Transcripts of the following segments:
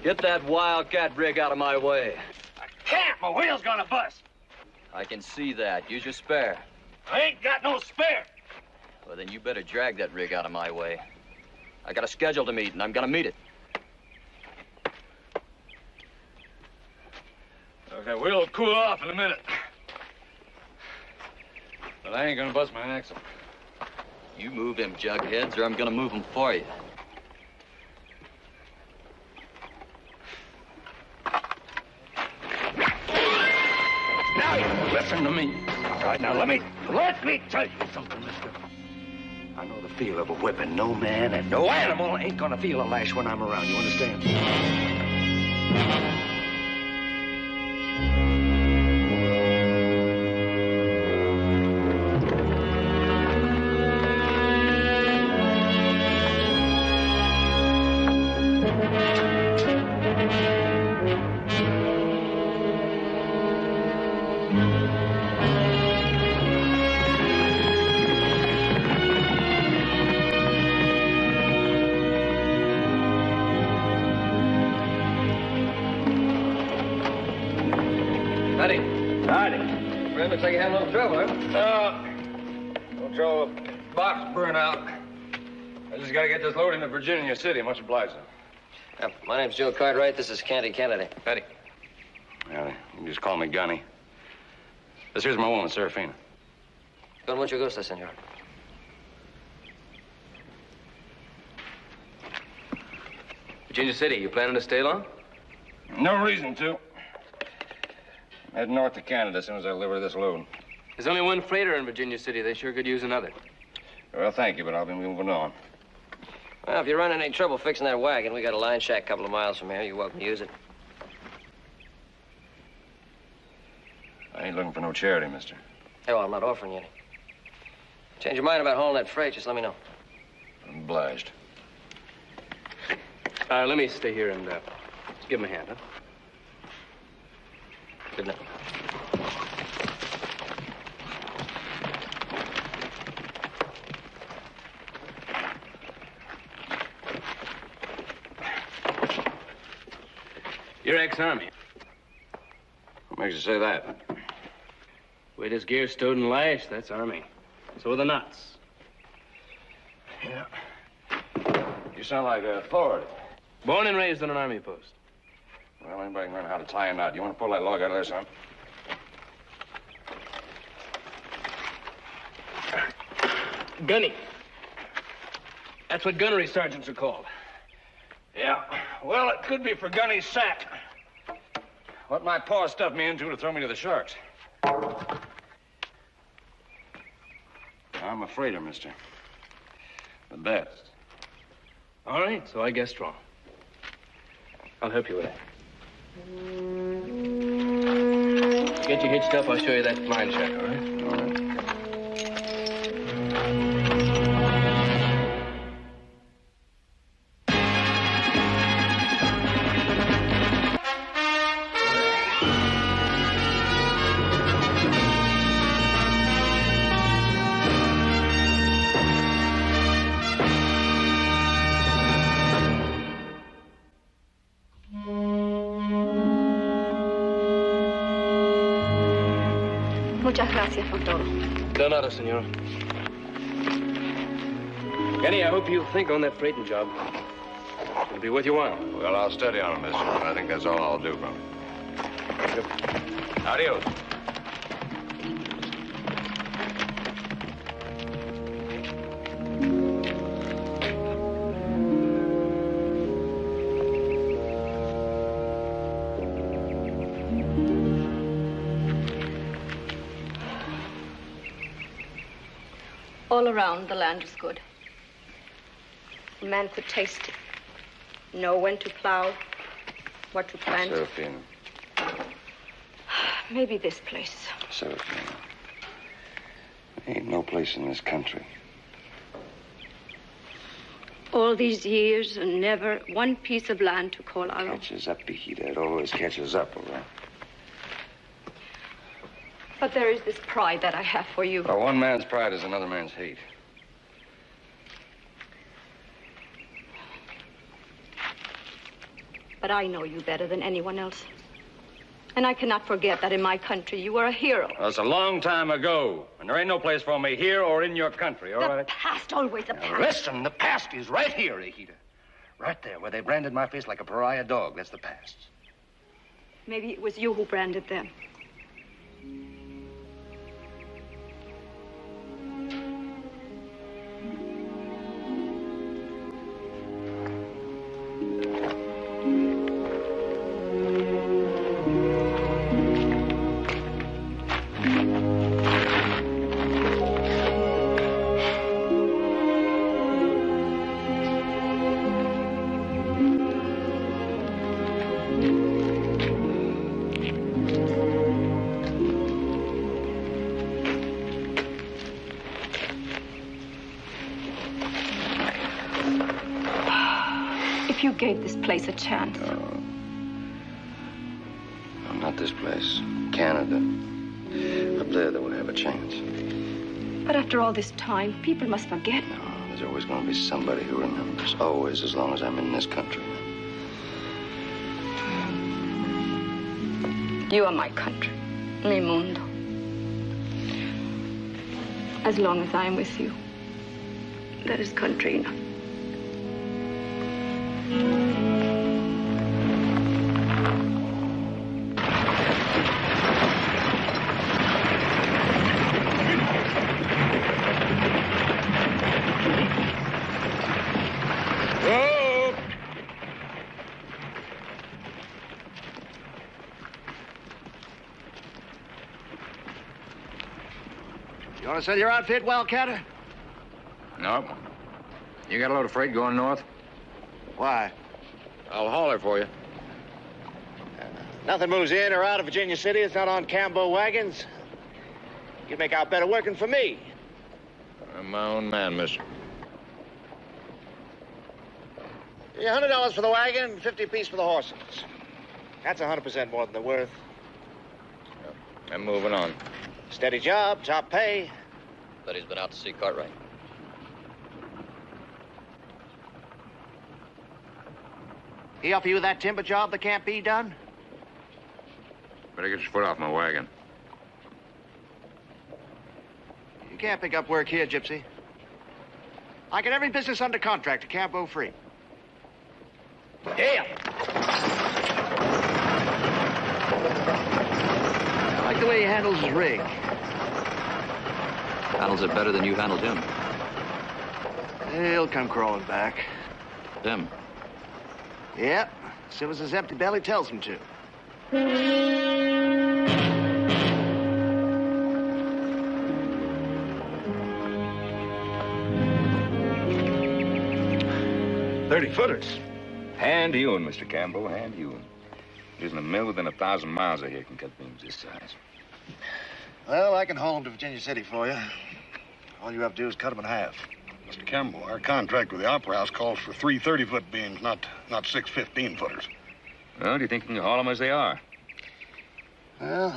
Get that wildcat rig out of my way. I can't. My wheel's gonna bust. I can see that. Use your spare. I ain't got no spare. Well, then you better drag that rig out of my way. I got a schedule to meet, and I'm gonna meet it. Okay, wheel'll cool off in a minute. But I ain't gonna bust my axle. You move them jugheads, or I'm gonna move them for you. Now you listen to me. All right, now let me tell you something, mister. I know the feel of a whipping. No man and no animal ain't gonna feel a lash when I'm around. You understand? Looks like you had a little trouble, huh? No trouble. Box burn out. I just gotta get this load into Virginia City. Much obliged, sir. Yeah, my name's Joe Cartwright. This is Candy Kennedy. Petty. Yeah, you can just call me Gunny. This here's my woman, Serafina. Con mucho gusto, senor. Virginia City, you planning to stay long? No reason to. Head north to Canada as soon as I deliver this load. There's only one freighter in Virginia City. They sure could use another. Well, thank you, but I'll be moving on. Well, if you're running any trouble fixing that wagon, we got a line shack a couple of miles from here. You're welcome to use it. I ain't looking for no charity, mister. Hey, well, I'm not offering you any. Change your mind about hauling that freight, just let me know. I'm obliged. Let me stay here and give him a hand, huh? Good night. You're ex-Army. What makes you say that? Way this gear stowed and lashed, that's Army. So are the knots. Yeah. You sound like authority. Born and raised on an Army post. Well, anybody can learn how to tie a knot. You want to pull that log out of there, son? Gunny. That's what gunnery sergeants are called. Yeah. Well, it could be for Gunny's sack. What my paw stuffed me into to throw me to the sharks. I'm a freighter, mister. The best. All right, so I guessed wrong. I'll help you with that. Get you hitched up, I'll show you that line shack, all right? All right. Muchas gracias por todo. De nada, senor. Kenny, I hope you'll think on that freighting job. It'll be worth your while. Well, I'll study on it, mister. I think that's all I'll do, brother. Adios. All around, the land is good. A man could taste it, know when to plow, what to plant. Serafina. Maybe this place. Serafina. Ain't no place in this country. All these years and never one piece of land to call our own. Catches up, Viejita. It always catches up, all right? But there is this pride that I have for you. Well, one man's pride is another man's hate. But I know you better than anyone else. And I cannot forget that in my country you were a hero. Well, it's a long time ago, and there ain't no place for me here or in your country, all right? The past, always the Now, past. listen, the past is right here, Ahita. Right there, where they branded my face like a pariah dog. That's the past. Maybe it was you who branded them. If you gave this place a chance. No, not this place. Canada. Up there, they would have a chance. But after all this time, people must forget. No, there's always going to be somebody who remembers. Always, as long as I'm in this country. You are my country, mi mundo. As long as I am with you, that is country enough. You want to sell your outfit, Wildcatter? Nope. You got a load of freight going north? Why? I'll haul it for you. Nothing moves in or out of Virginia City. It's not on Cambo wagons. You'd make out better working for me. I'm my own man, mister. $100 for the wagon, 50 apiece for the horses. That's 100% more than they're worth. I'm moving on. Steady job, top pay. Bet he's been out to see Cartwright. He offer you that timber job that can't be done? Better get your foot off my wagon. You can't pick up work here, Gypsy. I get every business under contract at Campo free. Yeah. I like the way he handles his rig. Handles it better than you handled him. He'll come crawling back. Him. Yep, as soon as his empty belly tells him to. $30-footers. Hand hewn, Mr. Campbell, hand hewn. Isn't a mill within 1,000 miles of here can cut beams this size. Well, I can haul them to Virginia City for you. All you have to do is cut them in half. Mr. Campbell, our contract with the Opera House calls for 3 30-foot beams, not 6 15-footers. Well, do you think you can haul them as they are? Well,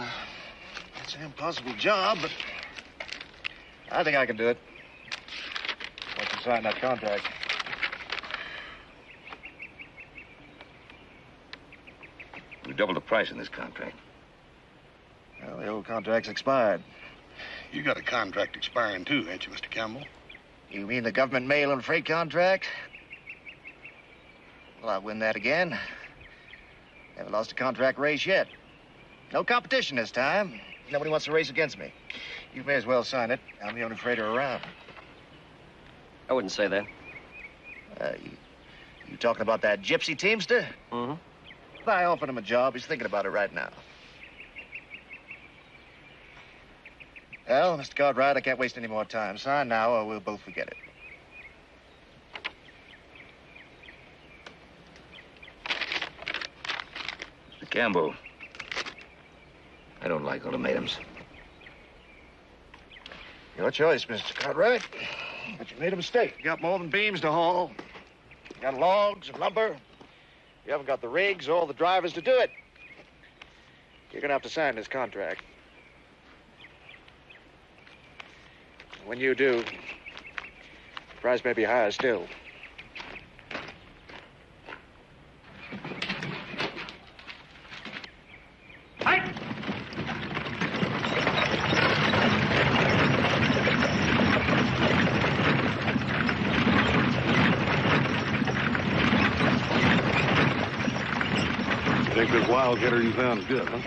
it's an impossible job, but I think I can do it. Once you sign that contract. We doubled the price in this contract. Well, the old contract's expired. You got a contract expiring, too, ain't you, Mr. Campbell? You mean the government mail and freight contract? Well, I'll win that again. Never lost a contract race yet. No competition this time. Nobody wants to race against me. You may as well sign it. I'm the only freighter around. I wouldn't say that. You talking about that gypsy teamster? Mm-hmm. If I offered him a job, he's thinking about it right now. Well, Mr. Cartwright, I can't waste any more time. Sign now, or we'll both forget it. Mr. Campbell, I don't like ultimatums. Your choice, Mr. Cartwright. But you made a mistake. You got more than beams to haul. You got logs and lumber. You haven't got the rigs or the drivers to do it. You're gonna have to sign this contract. When you do, the price may be higher still. Think this wildcatter you found is good, huh?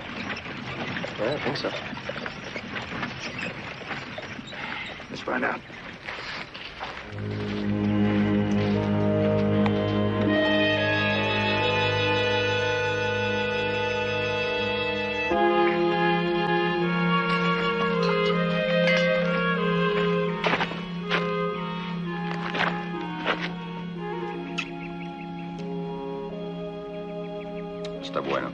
Yeah, I think so. Let's find out. Está bueno.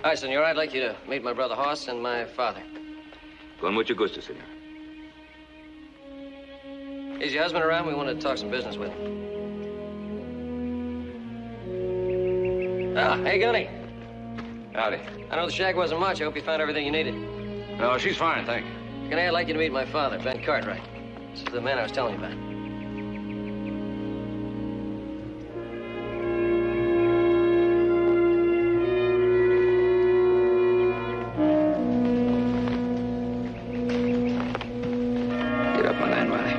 Hi, senor. I'd like you to meet my brother Hoss and my father. Con mucho gusto, senor. Is your husband around? We wanted to talk some business with him. Ah, hey, Gunny. Howdy. I know the shack wasn't much. I hope you found everything you needed. No, she's fine, thank you. Gunny, I'd like you to meet my father, Ben Cartwright. This is the man I was telling you about. Get up my land, Riley.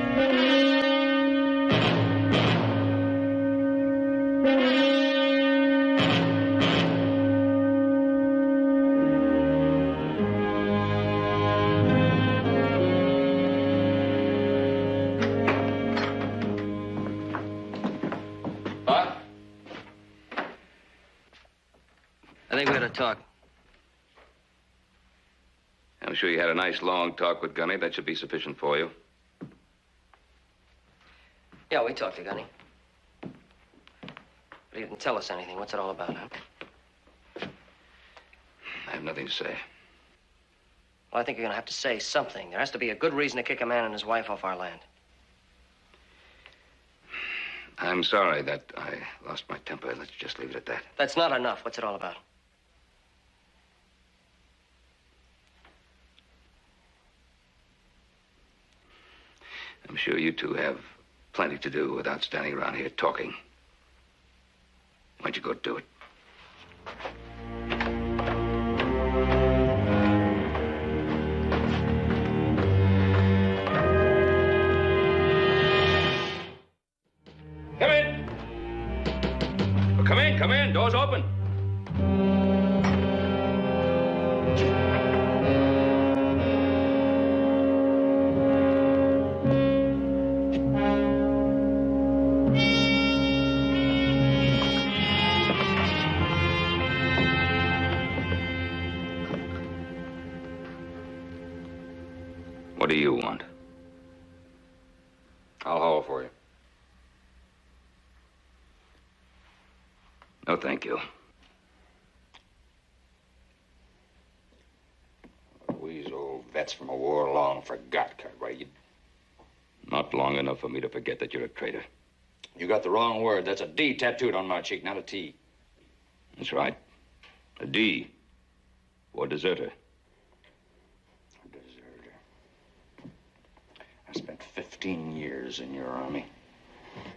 I think we ought to talk. I'm sure you had a nice long talk with Gunny. That should be sufficient for you. Yeah, we talked to Gunny. But he didn't tell us anything. What's it all about, huh? I have nothing to say. Well, I think you're going to have to say something. There has to be a good reason to kick a man and his wife off our land. I'm sorry that I lost my temper. Let's just leave it at that. That's not enough. What's it all about? I'm sure you two have plenty to do without standing around here talking. Why don't you go do it? Come in. Well, come in, come in. Door's open. What do you want? I'll haul for you. No, thank you. We's old vets from a war long forgot, Cartwright. Not long enough for me to forget that you're a traitor. You got the wrong word. That's a D tattooed on my cheek, not a T. That's right. A D. For deserter. Deserter. I spent 15 years in your army.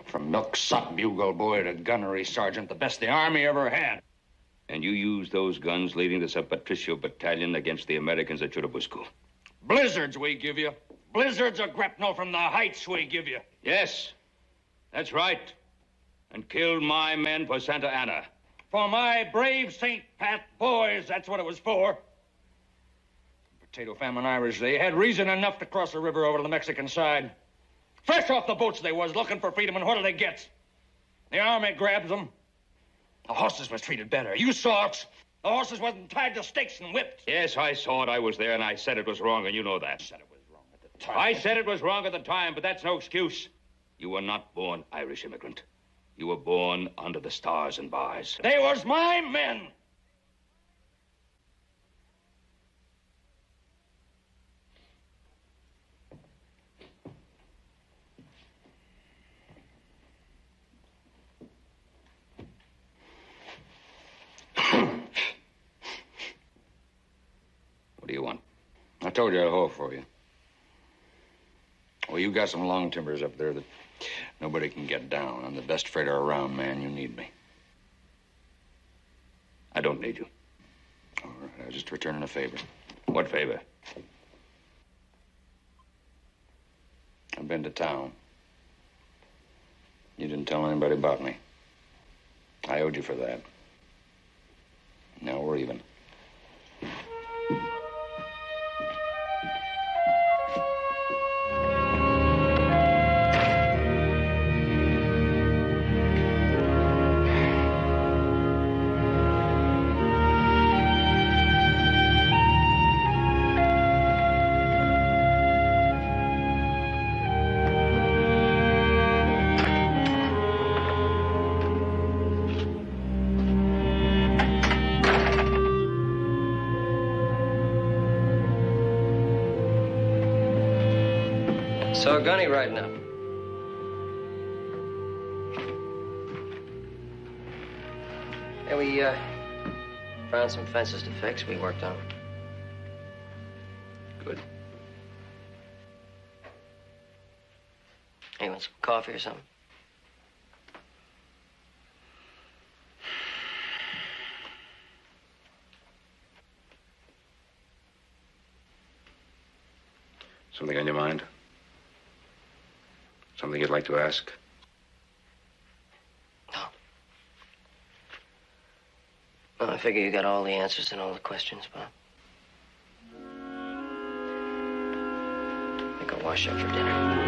From milksop bugle boy to gunnery sergeant, the best the army ever had. And you used those guns leading the San Patricio Battalion against the Americans at Churubusco. Blizzards we give you. Blizzards of grapnel from the heights we give you. Yes, that's right. And killed my men for Santa Ana. For my brave St. Pat boys, that's what it was for. Potato famine Irish, they had reason enough to cross the river over to the Mexican side. Fresh off the boats they was, looking for freedom, and what do they get? The army grabs them. The horses was treated better. You saw it. The horses wasn't tied to stakes and whipped. Yes, I saw it. I was there, and I said it was wrong, and you know that. I said it was wrong at the time. I said it was wrong at the time, but that's no excuse. You were not born Irish immigrant. You were born under the stars and bars. They was my men. What do you want? I told you I'd haul for you. Well, you got some long timbers up there that Nobody can get down. I'm the best freighter around, man. You need me. I don't need you. All right, I was just returning a favor. What favor? I've been to town. You didn't tell anybody about me. I owed you for that. Now we're even. So, Gunny riding up. Yeah, we, found some fences to fix. We worked on them. Good. Hey, want some coffee or something? Something on your mind? Something you'd like to ask? No, I figure you got all the answers and all the questions, Bob. I think I'll wash up for dinner.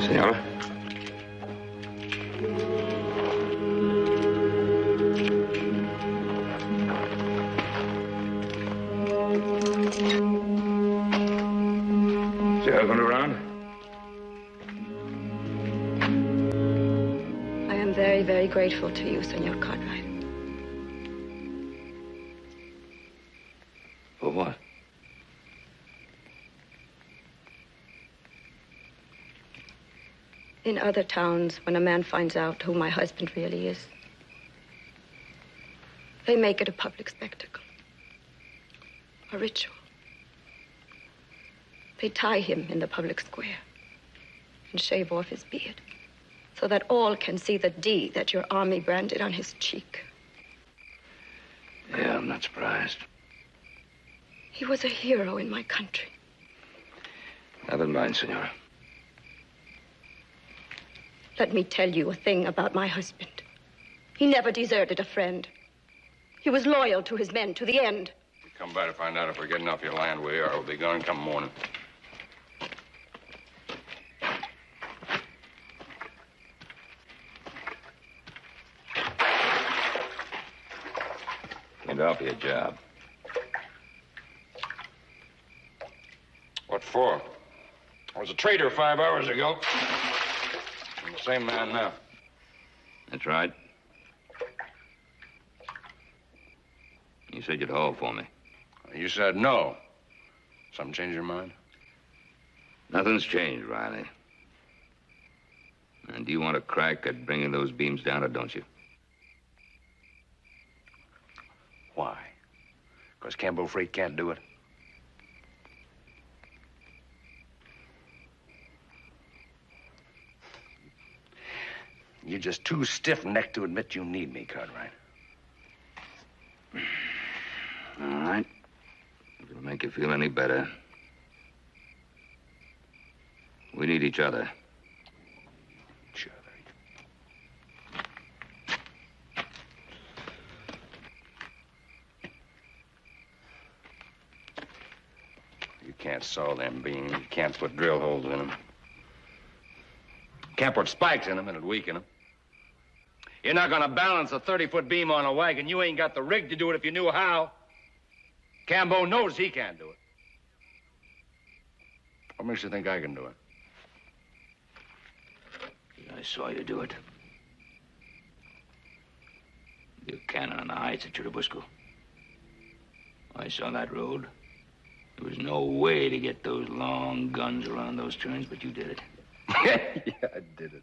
Senora? Is your husband around? I am very, very grateful to you, Senor Cartwright. For what? In other towns, when a man finds out who my husband really is, they make it a public spectacle, a ritual. They tie him in the public square and shave off his beard so that all can see the D that your army branded on his cheek. Yeah, I'm not surprised. He was a hero in my country. Never mind, Senora. Let me tell you a thing about my husband. He never deserted a friend. He was loyal to his men to the end. Come by to find out if we're getting off your land. We are. We'll be gone come morning. Came to offer you a job. What for? I was a traitor 5 hours ago. I'm the same man now. That's right. You said you'd haul for me. You said no. Something changed your mind? Nothing's changed, Riley. And do you want a crack at bringing those beams down, or don't you? Why? Because Cambo Freight can't do it? You're just too stiff-necked to admit you need me, Cartwright. All right. If it'll make you feel any better. We need each other. Each other. You can't saw them beams. You can't put drill holes in them. Can't put spikes in them, it'd weaken them. You're not gonna balance a 30-foot beam on a wagon. You ain't got the rig to do it if you knew how. Cambo knows he can't do it. What makes you think I can do it? I saw you do it. your cannon on the heights at Churubusco. I saw that road. There was no way to get those long guns around those turns, but you did it. Yeah, I did it.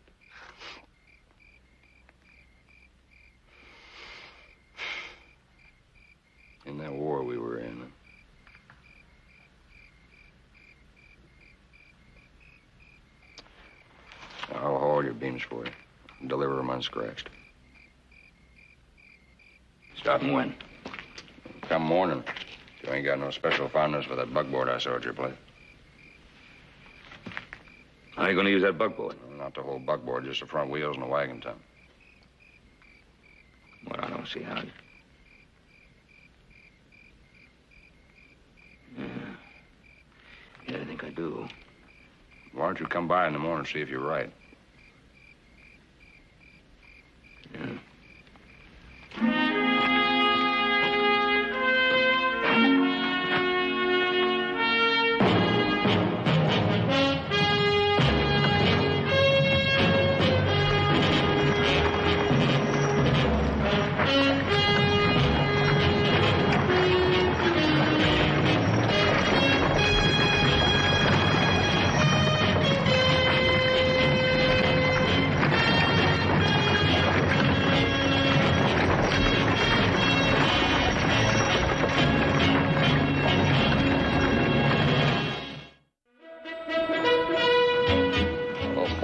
In that war we were in. I'll haul your beams for you. Deliver them unscratched. Starting when? Come morning. You ain't got no special fondness for that buckboard I saw at your place. How are you going to use that buckboard? Not the whole buckboard, just the front wheels and the wagon tongue. Well, I don't see how. Yeah, I think I do. Why don't you come by in the morning and see if you're right? Yeah.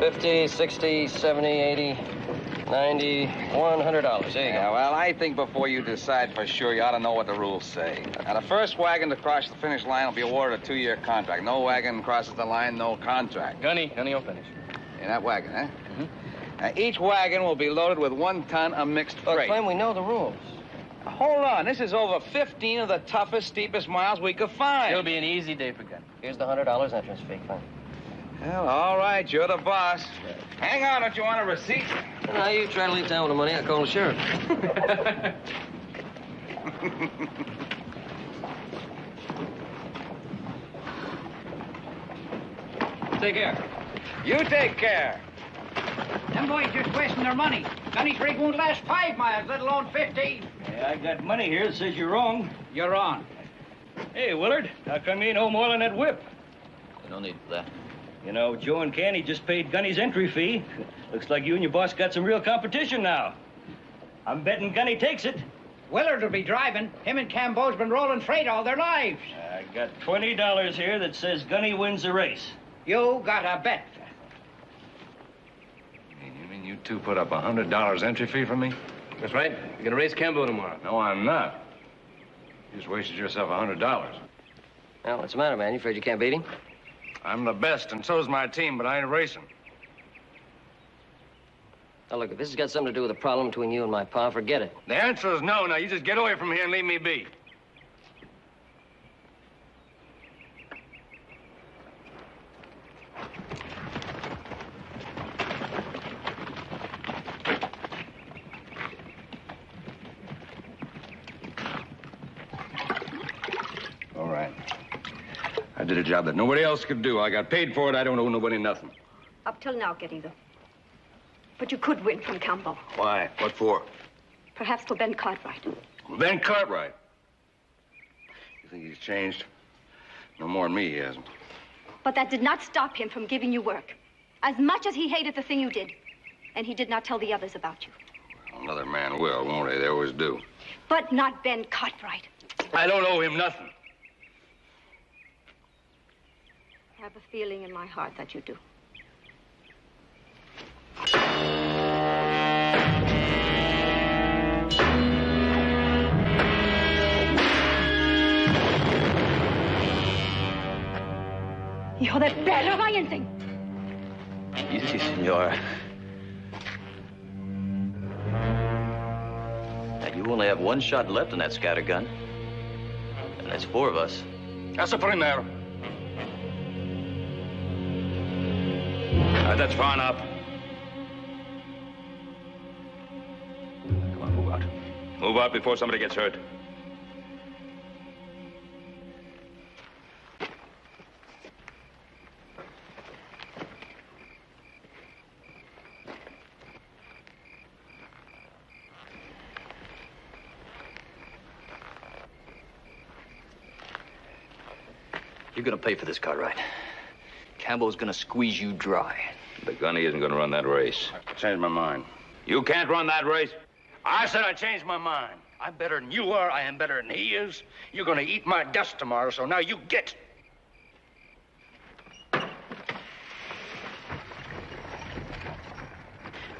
$50, $60, $70, $80, $90, $100. There you go. Yeah, well, I think before you decide for sure, you ought to know what the rules say. Now, the first wagon to cross the finish line will be awarded a 2-year contract. No wagon crosses the line, no contract. Gunny will finish. In that wagon, huh? Now, each wagon will be loaded with 1 ton of mixed freight. Clem, we know the rules. Hold on, this is over 15 of the toughest, steepest miles we could find. It'll be an easy day for Gunny. Here's the $100 entrance fee, Clem. Well, all right, you're the boss. Hang on, don't you want a receipt? Now, you try to leave town with the money, I'll call the sheriff. Take care. You take care. Them boys just wasting their money. Gunny's rig won't last 5 miles, let alone 15. Yeah, I got money here that says you're wrong. You're on. Hey, Willard, how come you ain't home oiling that whip? No need for that. You know, Joe and Canny just paid Gunny's entry fee. Looks like you and your boss got some real competition now. I'm betting Gunny takes it. Willard will be driving. Him and Cambo's been rolling freight all their lives. I got $20 here that says Gunny wins the race. You got a bet. You mean you two put up $100 entry fee for me? That's right. You're going to race Cambo tomorrow. No, I'm not. You just wasted yourself $100. Well, what's the matter, man? You afraid you can't beat him? I'm the best, and so's my team, but I ain't racing. Now, look, if this has got something to do with a problem between you and my pa, forget it. The answer is no. Now, you just get away from here and leave me be. All right. I did a job that nobody else could do. I got paid for it. I don't owe nobody nothing. Up till now, Getty, though. But you could win from Cambo. Why? What for? Perhaps for Ben Cartwright. Ben Cartwright. You think he's changed? No more than me, he hasn't. But that did not stop him from giving you work. As much as he hated the thing you did. And he did not tell the others about you. Another man will, won't he? They always do. But not Ben Cartwright. I don't owe him nothing. I have a feeling in my heart that you do. Hijo de perro, váyanse. Easy, senora. Now, you only have 1 shot left in that scattergun. And that's 4 of us. That's a primero. That's far enough. Come on, move out. Move out before somebody gets hurt. You're gonna pay for this, Cartwright. Campbell's gonna squeeze you dry. The gunny isn't gonna run that race. I changed my mind. You can't run that race. I said I changed my mind. I'm better than you are. I am better than he is. You're going to eat my dust tomorrow, so now you get.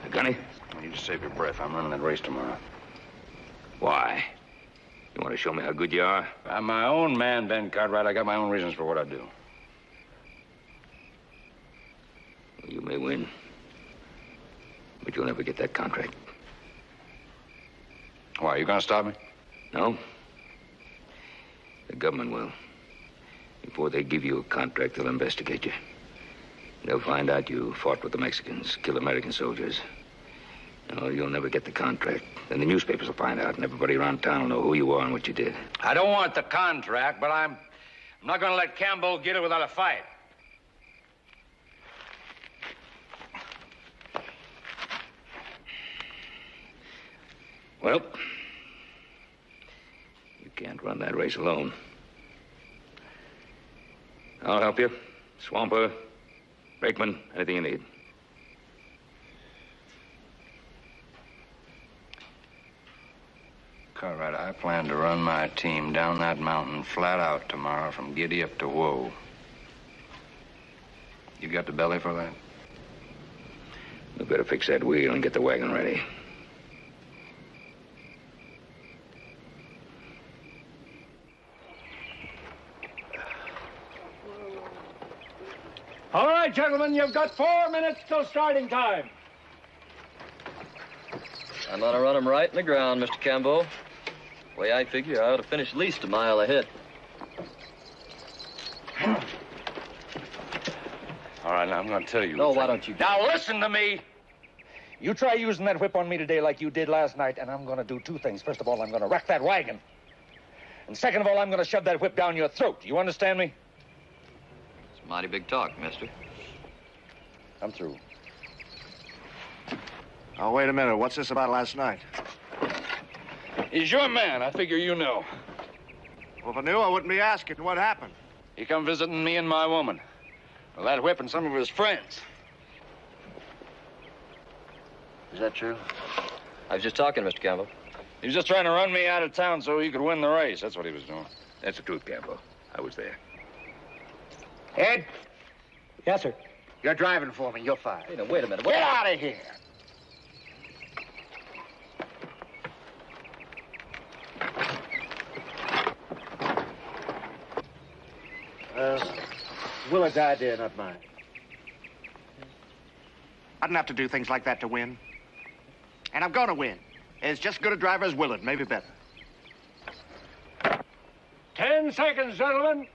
Gunny? You need to save your breath. I'm running that race tomorrow. Why? You want to show me how good you are? I'm my own man, Ben Cartwright. I got my own reasons for what I do. You may win, but you'll never get that contract. Why, you going to stop me? No. The government will. Before they give you a contract, they'll investigate you. They'll find out you fought with the Mexicans, killed American soldiers. No, you'll never get the contract. Then the newspapers will find out, and everybody around town will know who you are and what you did. I don't want the contract, but I'm not going to let Campbell get it without a fight. Well, you can't run that race alone. I'll help you. Swamper, brakeman, anything you need. Cartwright, I plan to run my team down that mountain flat out tomorrow from Giddy up to Woe. You got the belly for that? We better fix that wheel and get the wagon ready. All right, gentlemen, you've got 4 minutes till starting time. I'm gonna run him right in the ground, Mr. Campbell. The way I figure, I ought to finish at least a mile ahead. All right, now I'm going to tell you. No, why don't you? Now listen to me. You try using that whip on me today like you did last night, and I'm going to do 2 things. First of all, I'm going to wreck that wagon. And second of all, I'm going to shove that whip down your throat. You understand me? It's mighty big talk, mister. I'm through. Oh, wait a minute. What's this about last night? He's your man. I figure you know. Well, if I knew, I wouldn't be asking. What happened? He come visiting me and my woman. Well, that whip and some of his friends. Is that true? I was just talking, Mr. Campbell. He was just trying to run me out of town so he could win the race. That's what he was doing. That's the truth, Campbell. I was there. Ed, Yes, sir. you're driving for me. You're fired. Hey, now, wait a minute. Get out of here. Willard's idea, not mine. I didn't have to do things like that to win. And I'm going to win. As just good a driver as Willard, maybe better. 10 seconds, gentlemen.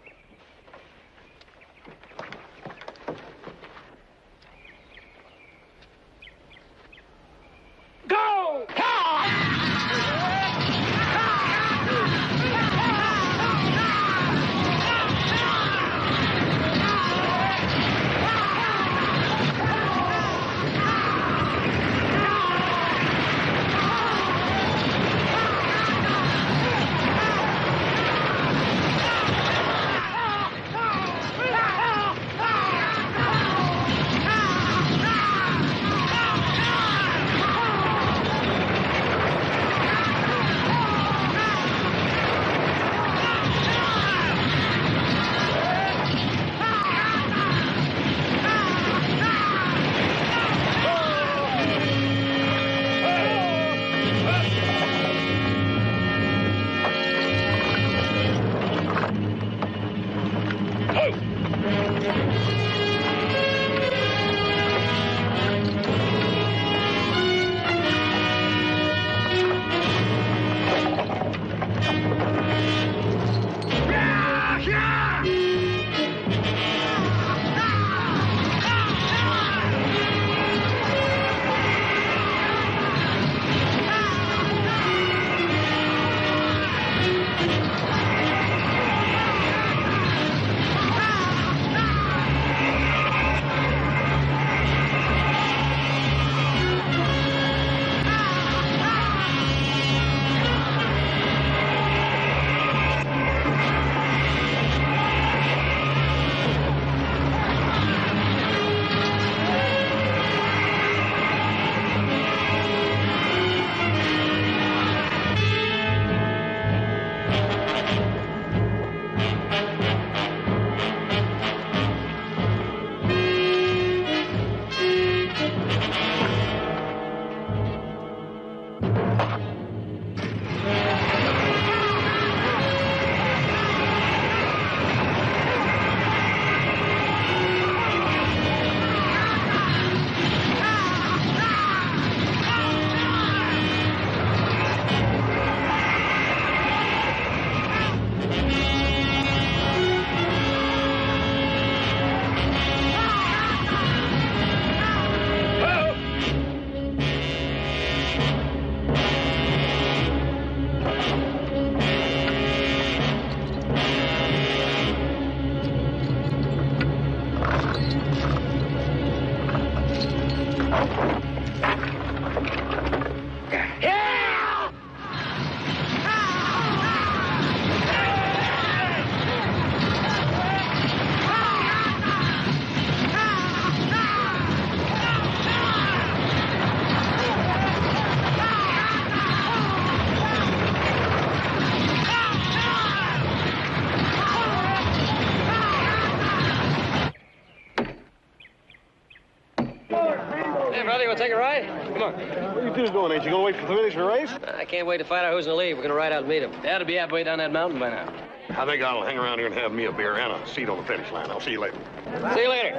Go! on. What are you two doing? Ain't you gonna wait for the finish of the race? I can't wait to find out who's in the lead. We're going to ride out and meet him. They ought to be halfway down that mountain by now. I think I'll hang around here and have me a beer and a seat on the finish line. I'll see you later. See you later.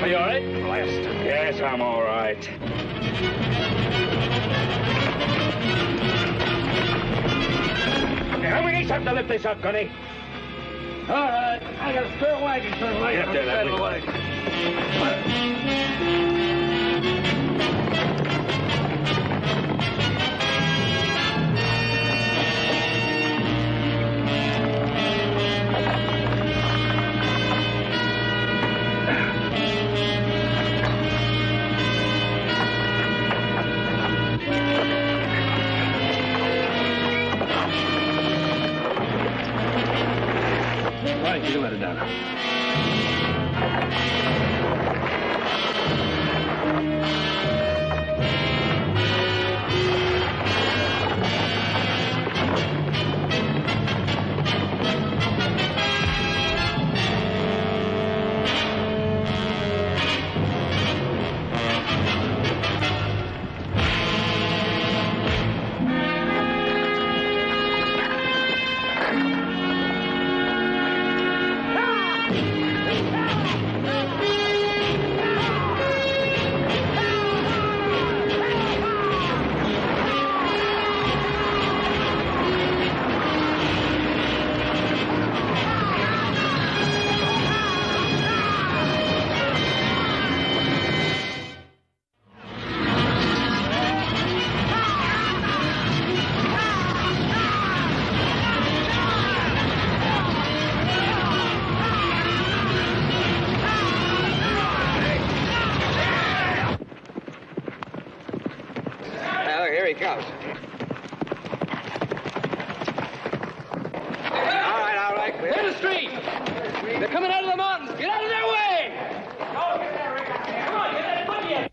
Are you all right? Lester, yes, I'm all right. Now we need something to lift this up, Gunny. All right. I got a spare wagon for the Get up there, that way. Right, you can let it down now. Here he comes. All right. Clear the street. They're coming out of the mountains. Get out of their way. Come on, get that buggy in.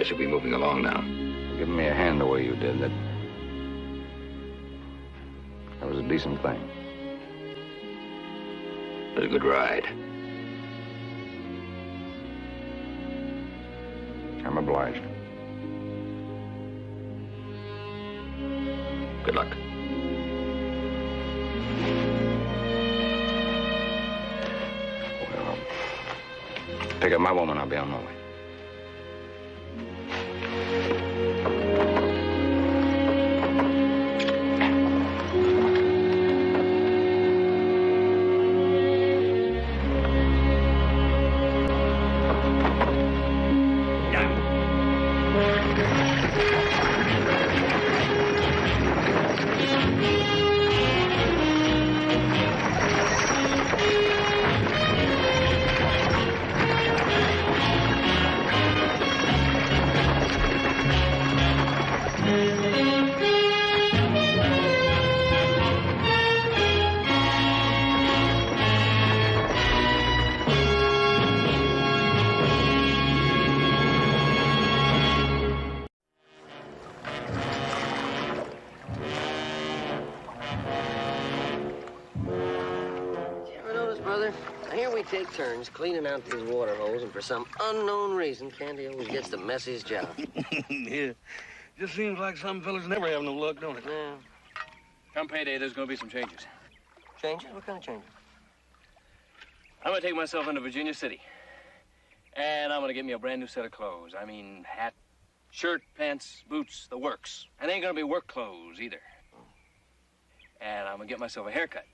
Guess you'll be moving along now. Giving me a hand the way you did, that was a decent thing. It was a good ride. I'm obliged. Good luck. Well, pick up my woman, I'll be on my way. Take turns cleaning out these water holes, and for some unknown reason, Candy always gets the messiest job. Yeah. Just seems like some fellas never have no luck, don't it? Yeah. Come payday, there's gonna be some changes. Changes? What kind of changes? I'm gonna take myself into Virginia City. And I'm gonna get me a brand new set of clothes. I mean, hat, shirt, pants, boots, the works. And they ain't gonna be work clothes either. And I'm gonna get myself a haircut.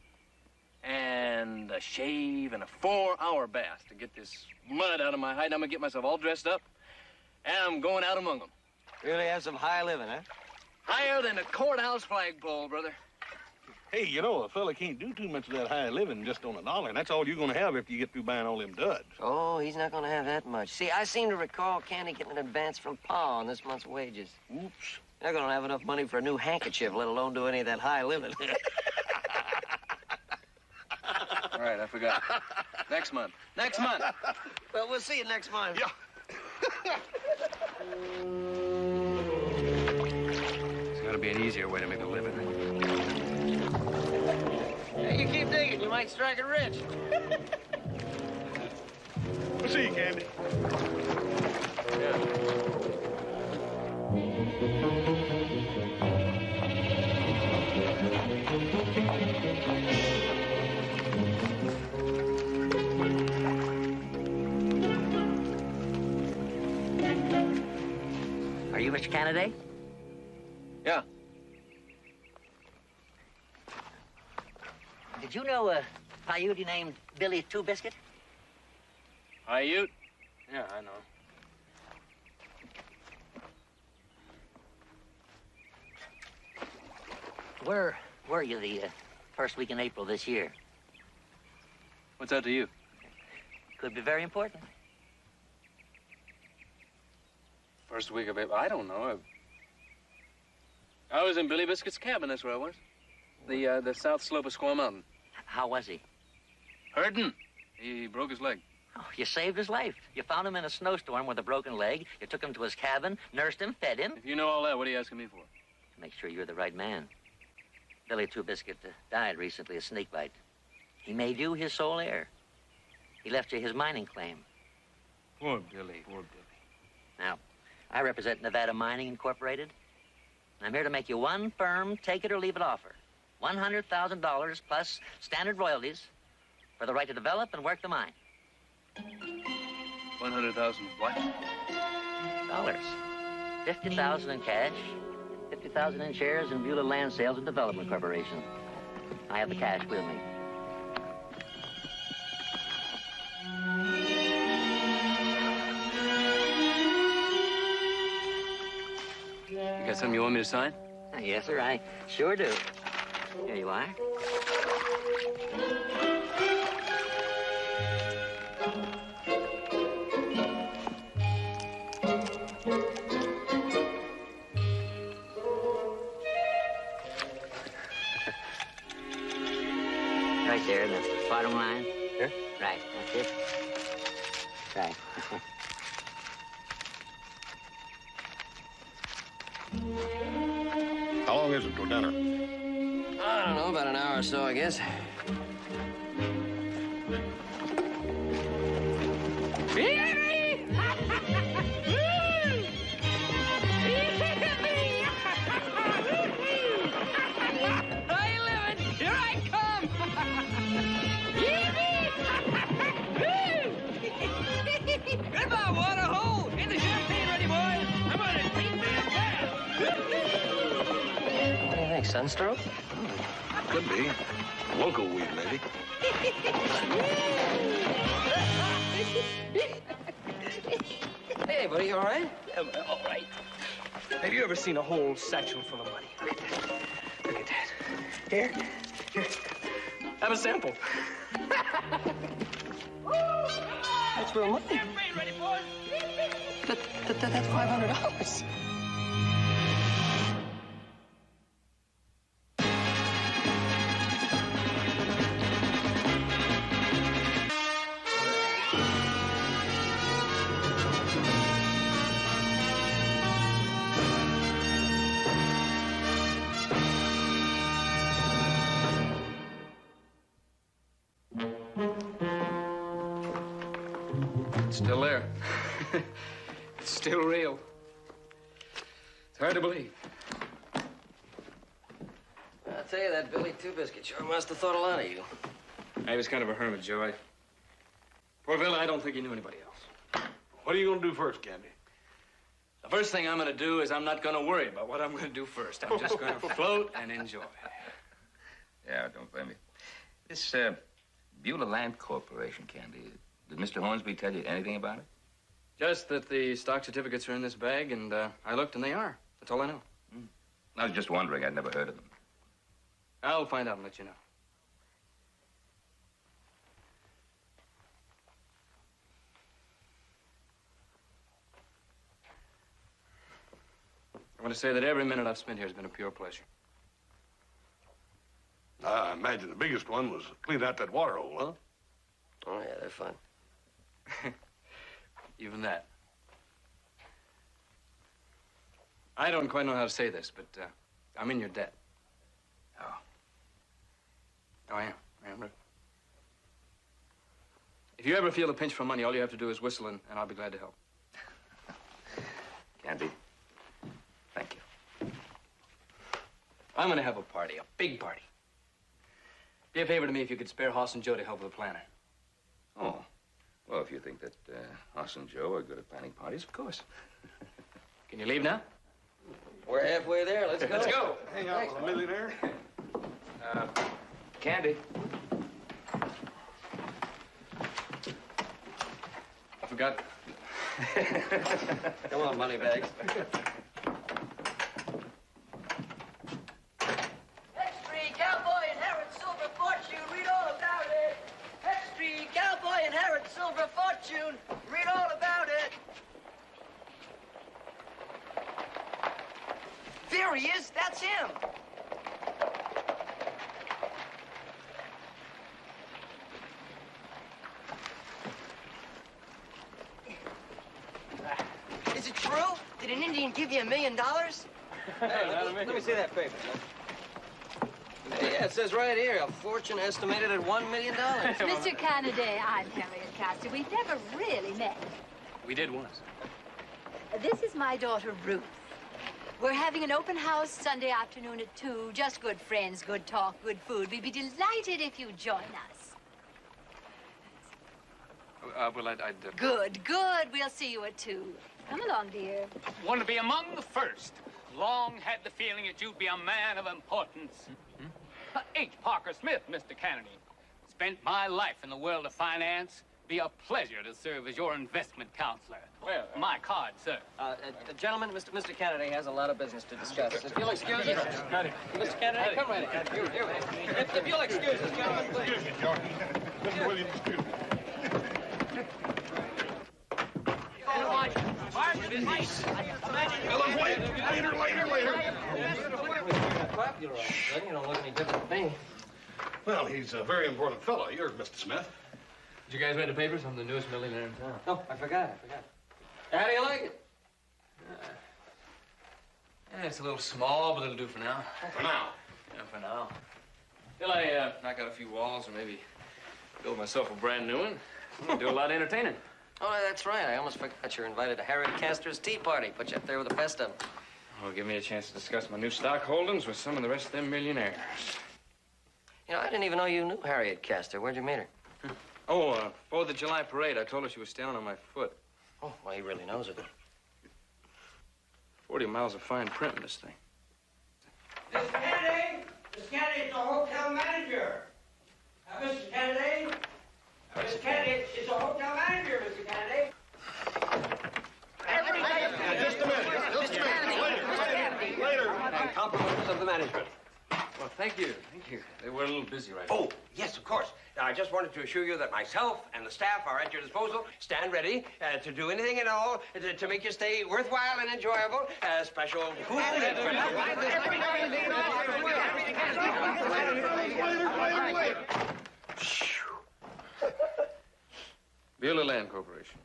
And a shave and a 4-hour bath to get this mud out of my hide. I'm gonna get myself all dressed up, and I'm going out among them. Really have some high living, huh? Higher than a courthouse flagpole, brother. Hey, you know, a fella can't do too much of that high living just on $1, and that's all you're gonna have if you get through buying all them duds. Oh, he's not gonna have that much. See, I seem to recall Candy getting an advance from Pa on this month's wages. Oops. They're gonna have enough money for a new handkerchief, let alone do any of that high living. All right, I forgot. Next month. Next month. Well, we'll see you next month. Yeah. There's got to be an easier way to make a living. Hey, you keep digging, you might strike it rich. We'll see you, Candy. Are you Mr. Canady? Yeah. Did you know a Paiute named Billy Two Biscuit? Ute? Yeah, I know. Where were you the first week in April this year? What's that to you? Could be very important. First week of April. I don't know. I was in Billy Biscuit's cabin. That's where I was. The south slope of Squaw Mountain. How was he? Hurting. He broke his leg. Oh, you saved his life. You found him in a snowstorm with a broken leg. You took him to his cabin, nursed him, fed him. If you know all that, what are you asking me for? To make sure you're the right man. Billy Two Biscuit died recently, a snake bite. He made you his sole heir. He left you his mining claim. Poor Billy. Poor Billy. Now, I represent Nevada Mining Incorporated. I'm here to make you one firm take-it-or-leave-it offer. $100,000 plus standard royalties for the right to develop and work the mine. 100,000 what? Dollars. 50,000 in cash, 50,000 in shares in Beulah Land Sales and Development Corporation. I have the cash with me. You got something you want me to sign? Yes, sir, I sure do. Here you are. Right there, the bottom line. Here? Right, that's it. Right. How long is it till dinner? I don't know, about an hour or so, I guess. Goodbye, water hole! Get the champagne ready, boys! I'm gonna take me a bath! What do you think, sunstroke? Could be. Local weed, maybe. Hey, buddy, you all right? All right. Have you ever seen a whole satchel full of money? Look at that. Look at that. Here. Have a sample. That's real money. Champagne ready, boys! That's $500. It's still there. It's still real. It's hard to believe. I'll tell you, that Billy Two-Biscuit sure must have thought a lot of you. He was kind of a hermit, Joey. Poor Billy, I don't think he knew anybody else. What are you going to do first, Candy? The first thing I'm going to do is I'm not going to worry about what I'm going to do first. I'm just going to float and enjoy. Yeah, don't blame me. This Beulah Land Corporation, Candy, did Mr. Hornsby tell you anything about it? Just that the stock certificates are in this bag, and I looked, and they are. That's all I know. I was just wondering. I'd never heard of them. I'll find out and let you know. I want to say that every minute I've spent here has been a pure pleasure. I imagine the biggest one was clean out that water hole, huh? Oh, yeah, they're fun. Even that. I don't quite know how to say this, but I'm in your debt. Oh. Oh, I am. If you ever feel a pinch for money, all you have to do is whistle, and I'll be glad to help. Candy, thank you. I'm gonna have a party, a big party. Be a favor to me if you could spare Hoss and Joe to help with the planner. Oh. Well, if you think that Hoss and Joe are good at planning parties, of course. Can you leave now? We're halfway there. Let's go. Let's go. Hang out with a millionaire. Candy. I forgot. Come on, moneybags. Extreme Cowboy inherits silver fortune. Read all about it. Extreme Cowboy inherits silver fortune. Read all about it. There he is. That's him. Is it true? Did an Indian give you $1 million? Hey, let me see that paper. Hey, yeah, it says right here, a fortune estimated at $1 million. Mr. Kennedy, I'm Harriet Castor. We've never really met. We did once. This is my daughter, Ruth. We're having an open house Sunday afternoon at 2. Just good friends, good talk, good food. We'd be delighted if you'd join us. Well, I'd Good. We'll see you at 2. Come along, dear. Want to be among the first. Long had the feeling that you'd be a man of importance. H. Parker Smith, Mr. Kennedy. Spent my life in the world of finance. Be a pleasure to serve as your investment counselor. Well, my card, sir. Gentlemen, Mr. Kennedy has a lot of business to discuss. If you'll excuse us. Mr. Kennedy, come right in. Here. If you'll excuse us, gentlemen, please. Excuse me, George. Mr. Williams, excuse me. Later. You don't look any different than me. Well, he's a very important fellow. Yours, Mr. Smith. Did you guys read the papers? I'm the newest millionaire in town. Oh, I forgot. How do you like it? It's a little small, but it'll do for now. For now? Yeah, for now. Till I knock out a few walls and maybe build myself a brand new one. Do a lot of entertaining. Oh, that's right. I almost forgot you're invited to Harriet Castor's tea party. Put you up there with the best of them. Oh, give me a chance to discuss my new stock holdings with some of the rest of them millionaires. You know, I didn't even know you knew Harriet Castor. Where'd you meet her? Oh, 4th of July parade. I told her she was standing on my foot. Oh, well, he really knows it. 40 miles of fine print in this thing. Mr. Kennedy! Mr. Kennedy, it's the hotel manager. Mr. Kennedy? Mr. Kennedy, it's the hotel manager, Mr. Kennedy. Just a minute. Just a minute. Later. And compliments of the management. Well, thank you. Thank you. They were a little busy right now. Oh, yes, of course. I just wanted to assure you that myself and the staff are at your disposal. Stand ready to do anything at all to make your stay worthwhile and enjoyable. Special food. Beulah Land Corporation.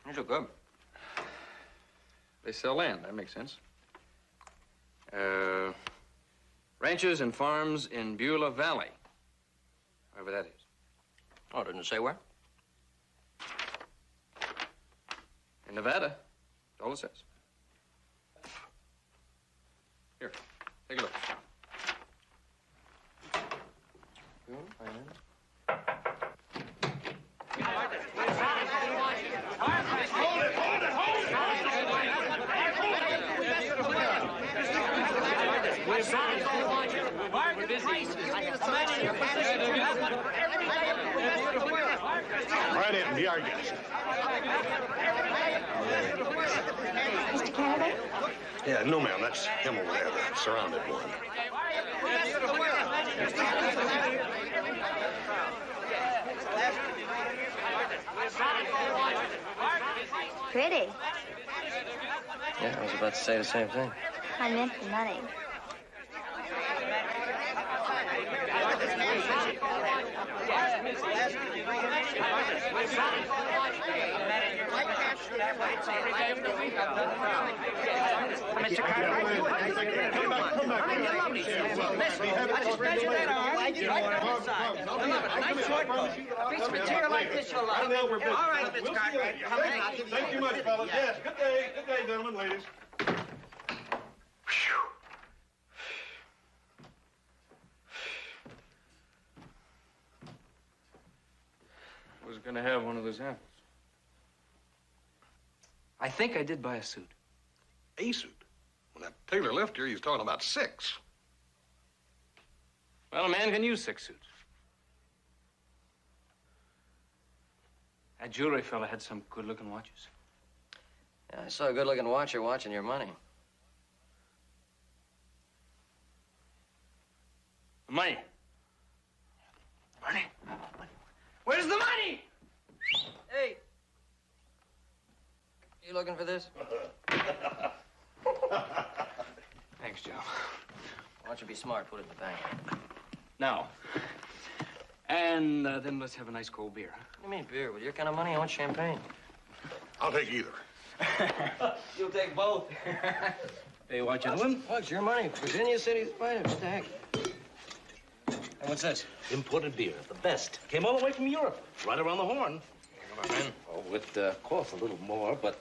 These are good. They sell land. That makes sense. Ranches and farms in Beulah Valley. Wherever that is. Oh, didn't it say where? In Nevada. That's all it says. Here, take a look. Right in. Be our guest. Mr. Kennedy? Yeah, no, ma'am. That's him over there, the surrounded one. Pretty. Yeah, I was about to say the same thing. I meant the money. Mr. Cartwright, come back. I just measured that arm right down the side. A nice short coat. A piece of material like this you'll love. All right, Mr. Cartwright, come in. I'll give you Thank you much, fellas. Yes, good day, gentlemen, ladies. I was gonna have one of those apples. I think I did buy a suit. A suit? When that tailor left here, he was talking about 6. Well, a man can use 6 suits. That jewelry fella had some good-looking watches. Yeah, I saw a good-looking watcher watching your money. The money. Money? Where's the money? Hey. You looking for this? Thanks, Joe. Why don't you be smart, put it in the bank. Now. And then let's have a nice cold beer, huh? What do you mean beer? With your kind of money, I want champagne. I'll take either. You'll take both. Hey, what, gentlemen? Well, it's your money. Virginia City's finest. Stack. And what's this? Imported beer, the best. Came all the way from Europe, right around the horn. Oh, with, course, a little more, but...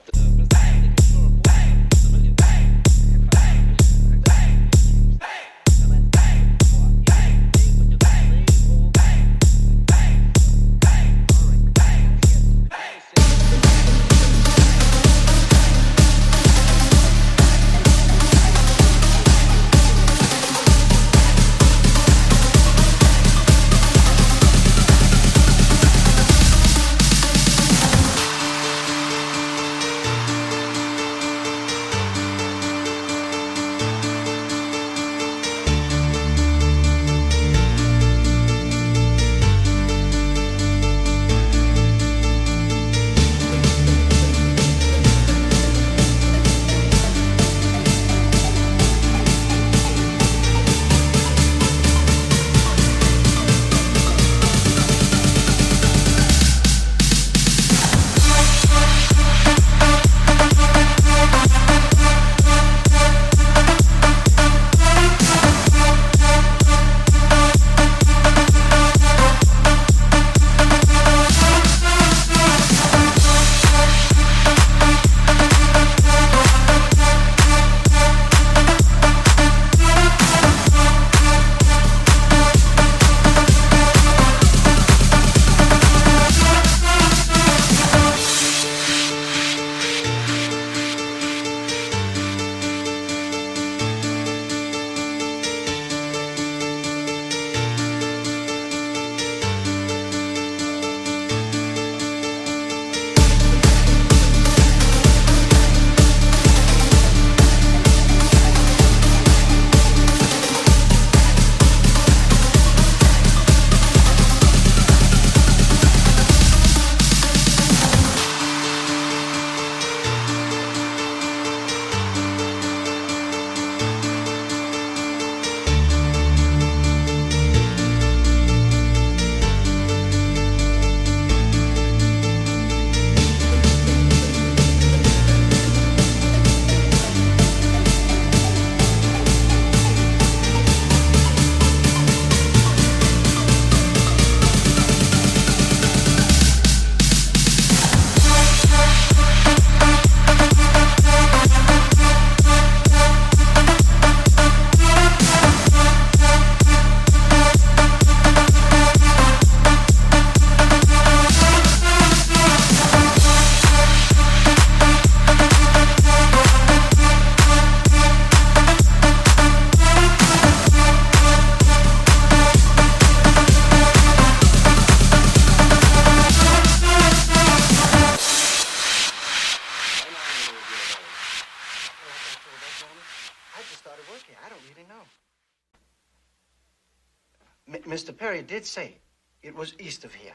Mr. Perry did say it was east of here.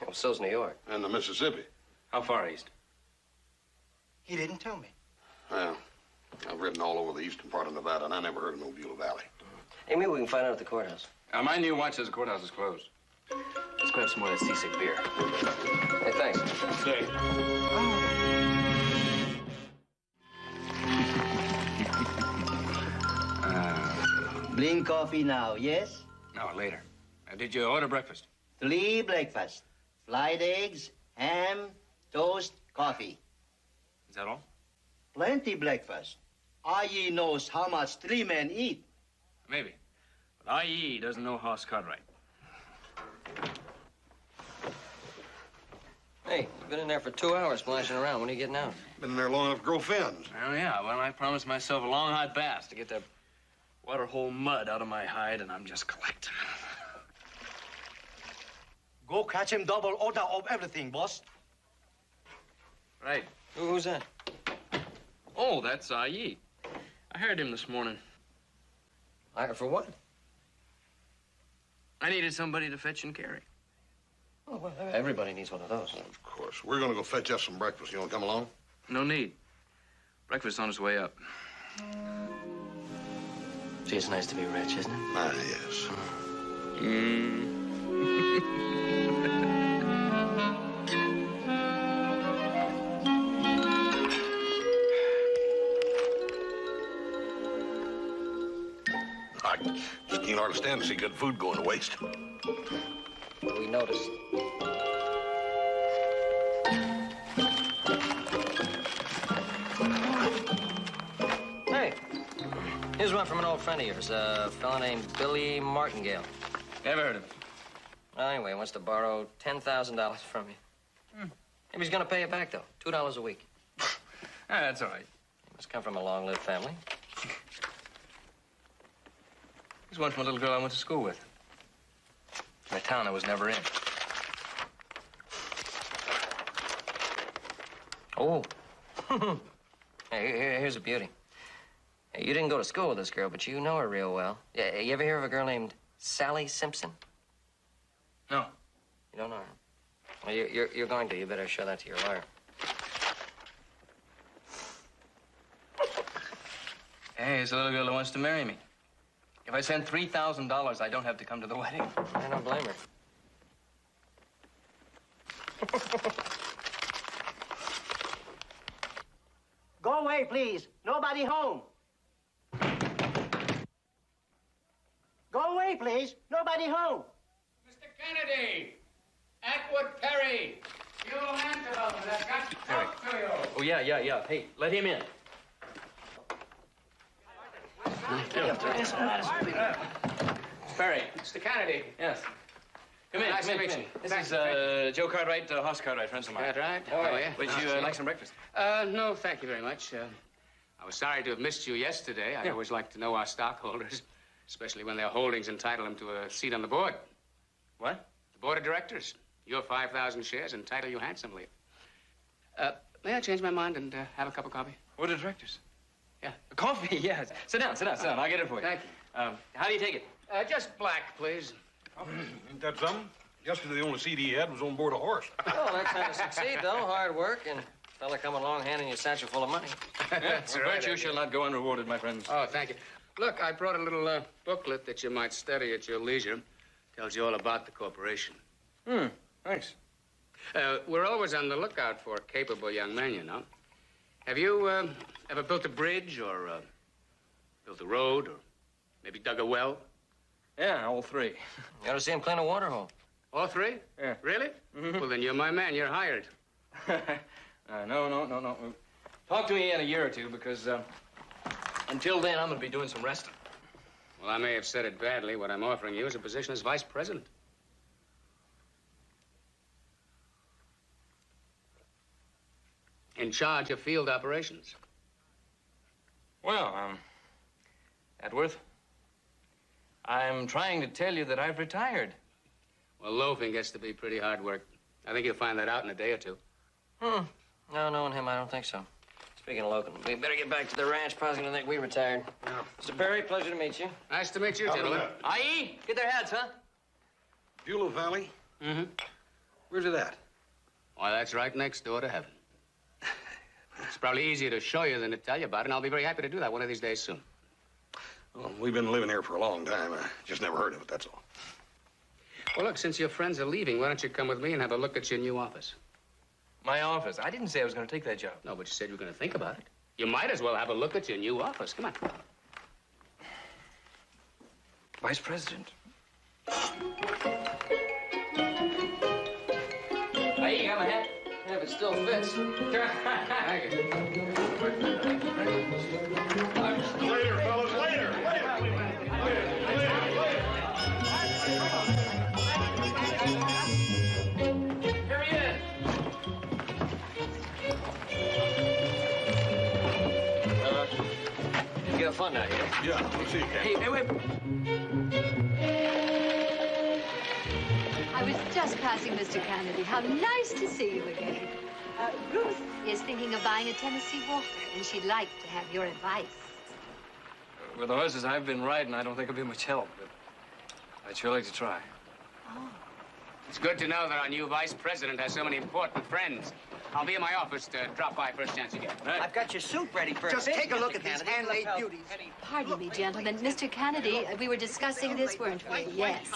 Well, so's New York. And the Mississippi. How far east? He didn't tell me. Well, I've ridden all over the eastern part of Nevada, and I never heard of no Beulah Valley. Hey, maybe we can find out at the courthouse. My new watch says the courthouse is closed. Let's grab some more of that seasick beer. Hey, thanks. Stay. Bring coffee now, yes? No, later. Did you order breakfast? 3 breakfast. Fried eggs, ham, toast, coffee. Is that all? Plenty breakfast. I.E. knows how much 3 men eat. Maybe. But I.E. doesn't know Hoss Cartwright. Hey, you've been in there for 2 hours splashing around. When are you getting out? Been in there long enough to grow fins. Oh, yeah. Well, I promised myself a long, hot bath to get that waterhole mud out of my hide, and I'm just collecting. Go catch him double order of everything, boss. Right. Who's that? Oh, that's I.E. I hired him this morning. Hired for what? I needed somebody to fetch and carry. Oh, well, everybody needs one of those. Of course. We're going to go fetch us some breakfast. You want to come along? No need. Breakfast on its way up. Gee, it's nice to be rich, isn't it? Ah, yes. I just can't hardly stand to see good food going to waste. We noticed. Hey, here's one from an old friend of yours, a fella named Billy Martingale. Never heard of him. Well, anyway, he wants to borrow $10,000 from you. Maybe he's gonna pay you back, though. $2 a week. That's all right. He must come from a long-lived family. Here's one from a little girl I went to school with. In a town I was never in. Oh. Hey, here's a beauty. Hey, you didn't go to school with this girl, but you know her real well. Yeah, you ever hear of a girl named Sally Simpson? No. You don't know her? Well, you're going to. You better show that to your lawyer. Hey, it's a little girl who wants to marry me. If I send $3,000, I don't have to come to the wedding. I don't blame her. Go away, please. Nobody home. Go away, please. Nobody home. Mr. Kennedy! Atwood Perry! You Angelo, I've got to talk to you. Oh, yeah. Hey, let him in. Perry. Mr. Kennedy. Yes. Come in, Nice come to in. meet you. This Thanks, is Joe Cartwright, Hoss Cartwright, friends of mine. Cartwright? How are you? Would you like some breakfast? No, thank you very much. I was sorry to have missed you yesterday. I always like to know our stockholders, especially when their holdings entitle them to a seat on the board. What? The board of directors. Your 5,000 shares entitle you handsomely. May I change my mind and have a cup of coffee? Board of directors? Yeah. Coffee, yes. Sit down. I'll get it for you. Thank you. How do you take it? Just black, please. Ain't that something? Yesterday, the only CD he had was on board a horse. Oh, that's how to succeed, though. Hard work and a fella come along handing you a satchel full of money. That's Well, right. virtue shall not go unrewarded, my friends. Oh, thank you. Look, I brought a little booklet that you might study at your leisure. Tells you all about the corporation. Thanks. We're always on the lookout for capable young men, you know. Have you ever built a bridge or built a road or maybe dug a well? Yeah, all three. You ought to see him clean a water hole. All three? Yeah. Really? Well, then you're my man. You're hired. No. Talk to me in a year or two, because until then, I'm going to be doing some resting. Well, I may have said it badly. What I'm offering you is a position as vice president. In charge of field operations. Well, Atworth, I'm trying to tell you that I've retired. Well, loafing gets to be pretty hard work. I think you'll find that out in a day or two. No, knowing him, I don't think so. Speaking of locum, we better get back to the ranch. Pa's gonna think we retired. Mr. Perry, pleasure to meet you. Nice to meet you, gentlemen. Aye, get their hats, huh? Beulah Valley? Mm-hmm. Where's it at? Why, that's right next door to heaven. It's probably easier to show you than to tell you about it, and I'll be very happy to do that one of these days soon. Well, we've been living here for a long time. I just never heard of it, that's all. Well, look, since your friends are leaving, why don't you come with me and have a look at your new office? My office? I didn't say I was going to take that job. No, but you said you were going to think about it. You might as well have a look at your new office. Come on. Vice President. Hey, you got my hat? Yeah, if it still fits. Thank you. Later, fellas, later. Here he is. You got fun out here. Yeah, we'll see you, Ken. Hey, wait. I was just passing Mr. Kennedy. How nice to see you again. Ruth is thinking of buying a Tennessee Walker, and she'd like to have your advice. With the horses I've been riding, I don't think I'll be much help, but I'd sure like to try. Oh. It's good to know that our new vice president has so many important friends. I'll be in my office to drop by first chance you get. Right. I've got your soup ready for Just a take a Mr. look at these Kennedy. handmade Let's beauties. Pardon me, gentlemen. Mr. Kennedy, we were discussing this, weren't we? Yes.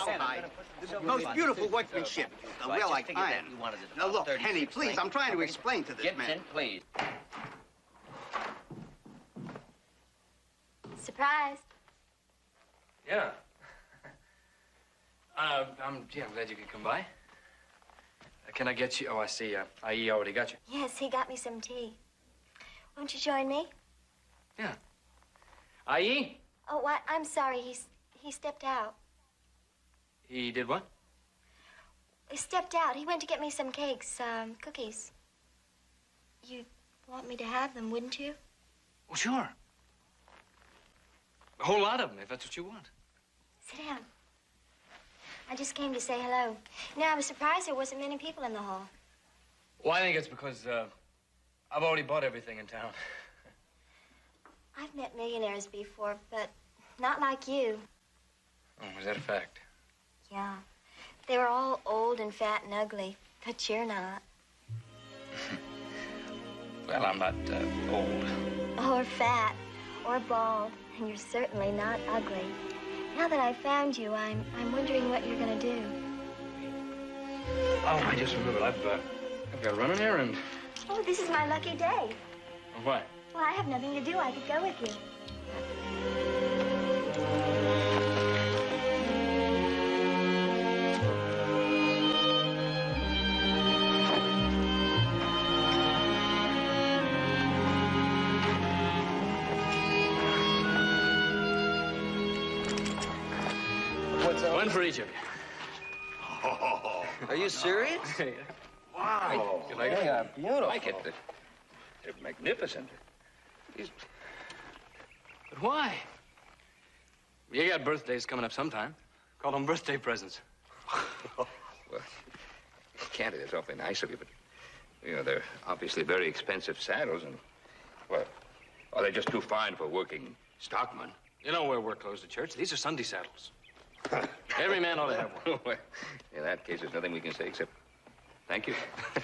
Most beautiful workmanship. Well, Well, I like just figured that iron. you wanted it Now, about look, 36 Henny, please, length. I'm trying to explain to this man. Gibson, please. Surprised. Yeah. I'm glad you could come by. Can I get you? Oh, I see. IE already got you. Yes, he got me some tea. Won't you join me? Yeah. IE? Oh, what? I'm sorry. He stepped out. He did what? He stepped out. He went to get me some cakes, cookies. You'd want me to have them, wouldn't you? Well, sure. A whole lot of them, if that's what you want. Sit down. I just came to say hello. You know, I was surprised there wasn't many people in the hall. Well, I think it's because I've already bought everything in town. I've met millionaires before, but not like you. Oh, is that a fact? Yeah. They were all old and fat and ugly, but you're not. Well, I'm not old. Or fat, or bald, and you're certainly not ugly. Now that I've found you, I'm wondering what you're gonna do. Oh, I just remembered. I've got to run an errand. Oh, this is my lucky day. What? Well, I have nothing to do. I could go with you. What's up? One for each of you. Are you serious? Wow. You like They it? are beautiful. Like it. They're magnificent. But why? You got birthdays coming up sometime. Call them birthday presents. Well, Candy, that's awfully nice of you, but, you know, they're obviously very expensive saddles, and, well, are they just too fine for working stockmen? You don't wear work clothes to church. These are Sunday saddles. Every man ought to have one. Well, in that case, there's nothing we can say except thank you.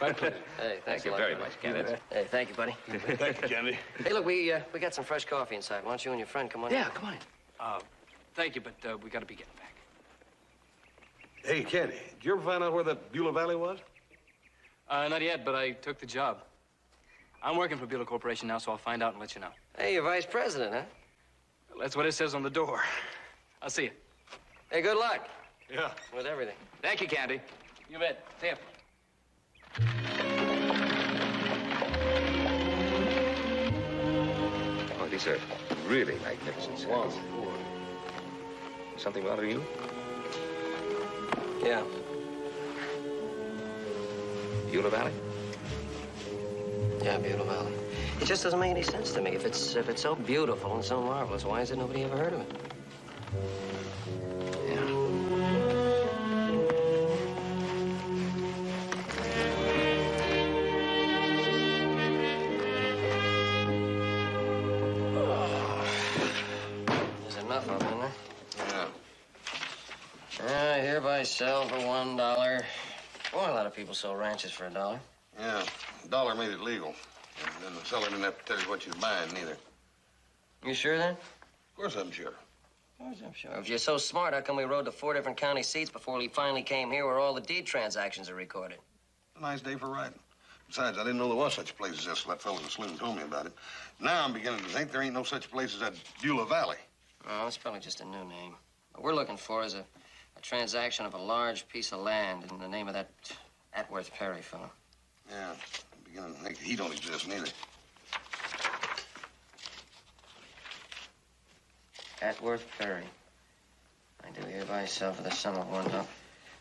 My pleasure. Hey, thanks Thank you a lot, very buddy. much, Candy. Hey, thank you, buddy. Thank you, Candy. Hey, look, we got some fresh coffee inside. Why don't you and your friend come on in? Yeah, come on in. Thank you, but we got to be getting back. Hey, Candy, did you ever find out where that Beulah Valley was? Not yet, but I took the job. I'm working for Beulah Corporation now, so I'll find out and let you know. Hey, you're vice president, huh? Well, that's what it says on the door. I'll see you. Hey, good luck. Yeah. With everything. Thank you, Candy. You bet. See ya. Oh, these are really magnificent saddles. Something bothering you? Yeah. Beulah Valley? Yeah, Beulah Valley. It just doesn't make any sense to me. If it's so beautiful and so marvelous, why has nobody ever heard of it? sell for $1. Boy, a lot of people sell ranches for $1. Yeah, $1 made it legal. And then the seller didn't have to tell you what you're buying, neither. You sure then? Of course I'm sure. Of course I'm sure. If you're so smart, how come we rode to 4 different county seats before we finally came here where all the deed transactions are recorded? A nice day for riding. Besides, I didn't know there was such a place as this. That fellow in the saloon told me about it. Now I'm beginning to think there ain't no such place as that Beulah Valley. Oh, it's probably just a new name. What we're looking for is a transaction of a large piece of land in the name of that Atworth Perry fellow. Yeah, I'm beginning to think he don't exist neither. Atworth Perry. I do hereby sell for the sum of $1.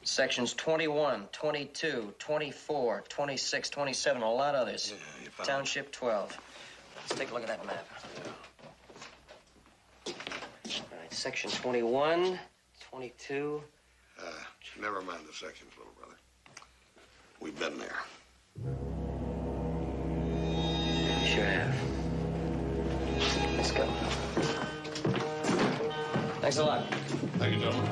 Sections 21, 22, 24, 26, 27, a lot of others. Yeah, you found Township 12. Let's take a look at that map. All right, section 21, 22. Never mind the sections, little brother. We've been there. We sure have. Let's go. Thanks a lot. Thank you, gentlemen.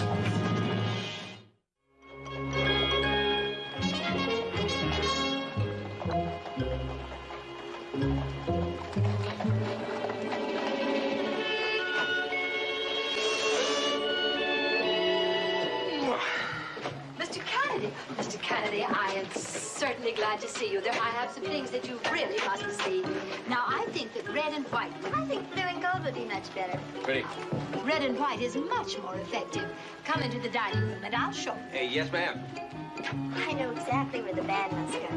Mr. Kennedy, I am certainly glad to see you. I have some things that you really must see. Now, I think that red and white. I think blue and gold would be much better. Ready? Red and white is much more effective. Come into the dining room and I'll show you. Hey, yes, ma'am. I know exactly where the band must go.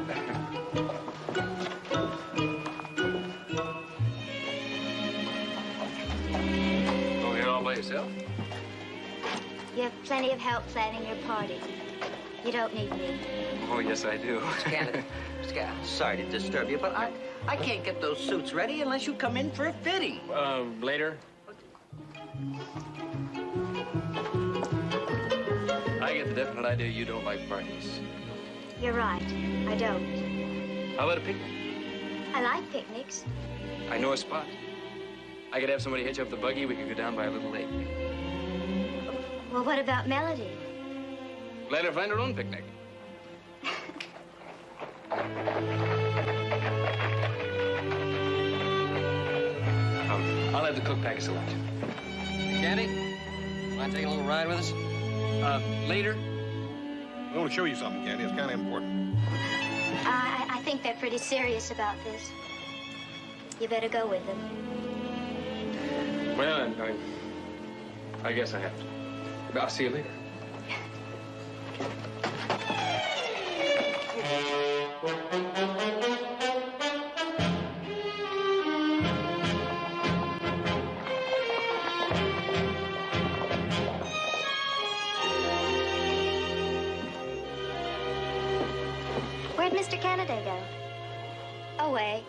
Go here all by yourself? You have plenty of help planning your party. You don't need me. Oh, yes, I do. Mr. Kennedy, sorry to disturb you, but I can't get those suits ready unless you come in for a fitting. Later. I get the definite idea you don't like parties. You're right. I don't. How about a picnic? I like picnics. I know a spot. I could have somebody hitch up the buggy. We could go down by a little lake. Well, what about Melody? Let her find her own picnic. I'll have the cook pack us a lunch. Candy, mind taking a little ride with us? Later. I want to show you something, Candy. It's kind of important. I think they're pretty serious about this. You better go with them. Well, I guess I have to. I'll see you later. Where'd Mr. Kennedy go? Away.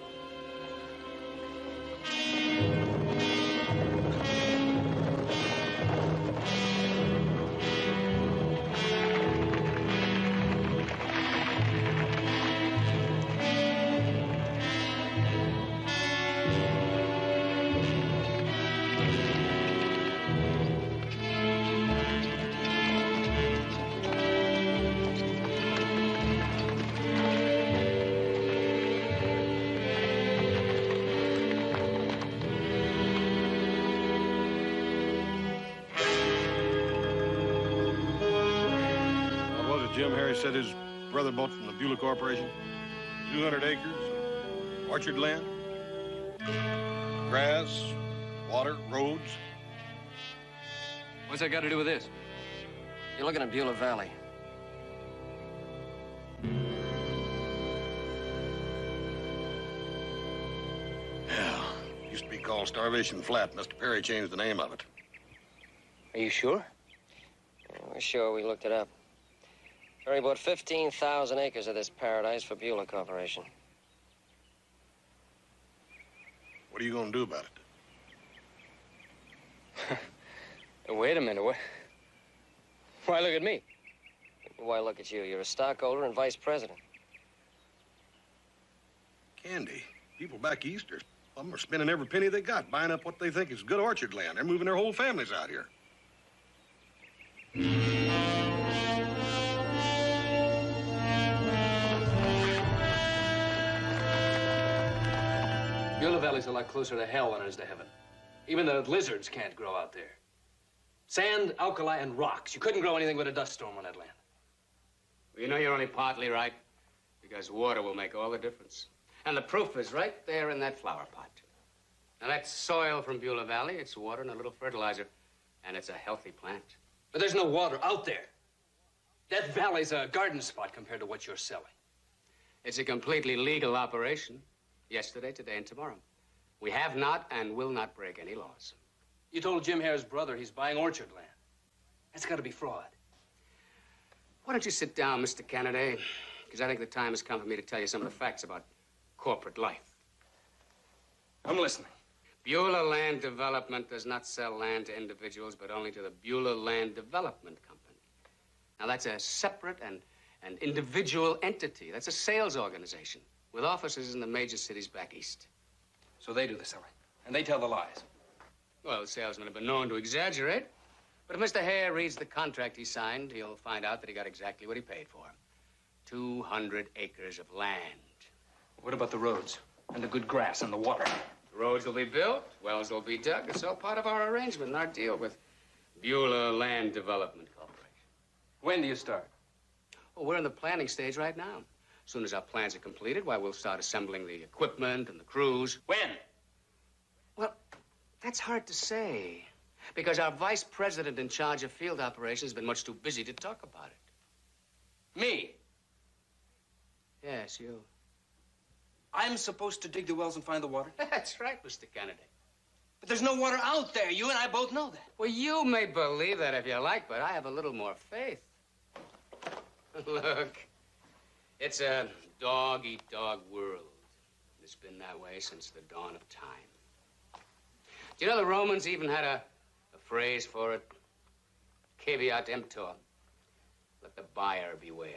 Jim Harris said his brother bought from the Beulah Corporation 200 acres, orchard land, grass, water, roads. What's that got to do with this? You're looking at Beulah Valley. Yeah, used to be called Starvation Flat. Mr. Perry changed the name of it. Are you sure? We're sure. We looked it up. Perry bought 15,000 acres of this paradise for Beulah Corporation. What are you going to do about it? Wait a minute. Why look at me? Why look at you? You're a stockholder and vice president. Candy, people back east are spending every penny they got, buying up what they think is good orchard land. They're moving their whole families out here. Beulah Valley's a lot closer to hell than it is to heaven. Even the lizards can't grow out there. Sand, alkali, and rocks. You couldn't grow anything but a dust storm on that land. Well, you know you're only partly right, because water will make all the difference. And the proof is right there in that flower pot. Now, that's soil from Beulah Valley. It's water and a little fertilizer. And it's a healthy plant. But there's no water out there. Death Valley's a garden spot compared to what you're selling. It's a completely legal operation. Yesterday, today, and tomorrow. We have not and will not break any laws. You told Jim Hare's brother he's buying orchard land. That's got to be fraud. Why don't you sit down, Mr. Kennedy? Because I think the time has come for me to tell you some of the facts about corporate life. I'm listening. Beulah Land Development does not sell land to individuals, but only to the Beulah Land Development Company. Now, that's a separate and individual entity. That's a sales organization with offices in the major cities back east. So they do the selling, and they tell the lies. Well, the salesmen have been known to exaggerate. But if Mr. Hare reads the contract he signed, he'll find out that he got exactly what he paid for. 200 acres of land. What about the roads and the good grass and the water? The roads will be built, wells will be dug. It's all part of our arrangement and our deal with Beulah Land Development Corporation. When do you start? Well, we're in the planning stage right now. As soon as our plans are completed, why, we'll start assembling the equipment and the crews. When? Well, that's hard to say. Because our vice president in charge of field operations has been much too busy to talk about it. Me? Yes, you. I'm supposed to dig the wells and find the water? That's right, Mr. Kennedy. But there's no water out there. You and I both know that. Well, you may believe that if you like, but I have a little more faith. Look, it's a dog-eat-dog world. It's been that way since the dawn of time. Do you know the Romans even had a phrase for it? Caveat emptor. Let the buyer beware.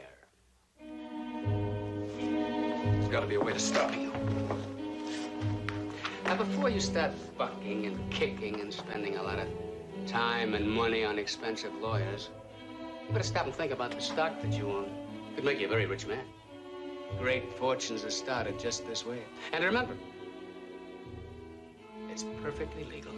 There's got to be a way to stop you. Now, before you start bucking and kicking and spending a lot of time and money on expensive lawyers, you better stop and think about the stock that you own. It could make you a very rich man. Great fortunes are started just this way. And remember, it's perfectly legal.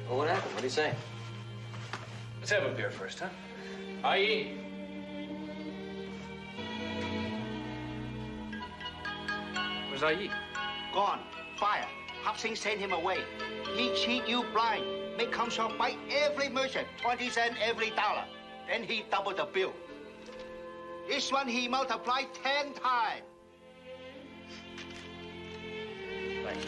Well, what happened? What do you say? Let's have a beer first, huh? Aye. Where's Aye? Gone. Fire. Hap Sing sent him away. He cheat you blind. Make come shop buy every merchant, 20 cents every dollar. Then he double the bill. This one he multiplied 10 times. Thanks.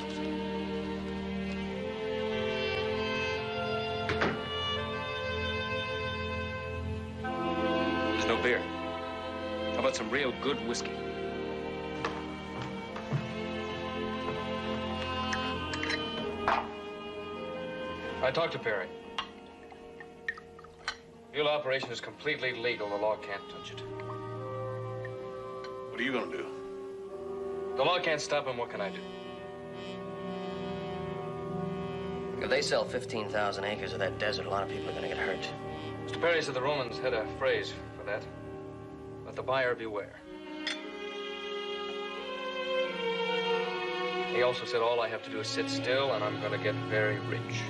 There's no beer. How about some real good whiskey? I talked to Perry. Your operation is completely legal. The law can't touch it. What are you gonna do? The law can't stop him. What can I do? If they sell 15,000 acres of that desert, a lot of people are going to get hurt. Mr. Perry said the Romans had a phrase for that. Let the buyer beware. He also said all I have to do is sit still and I'm going to get very rich.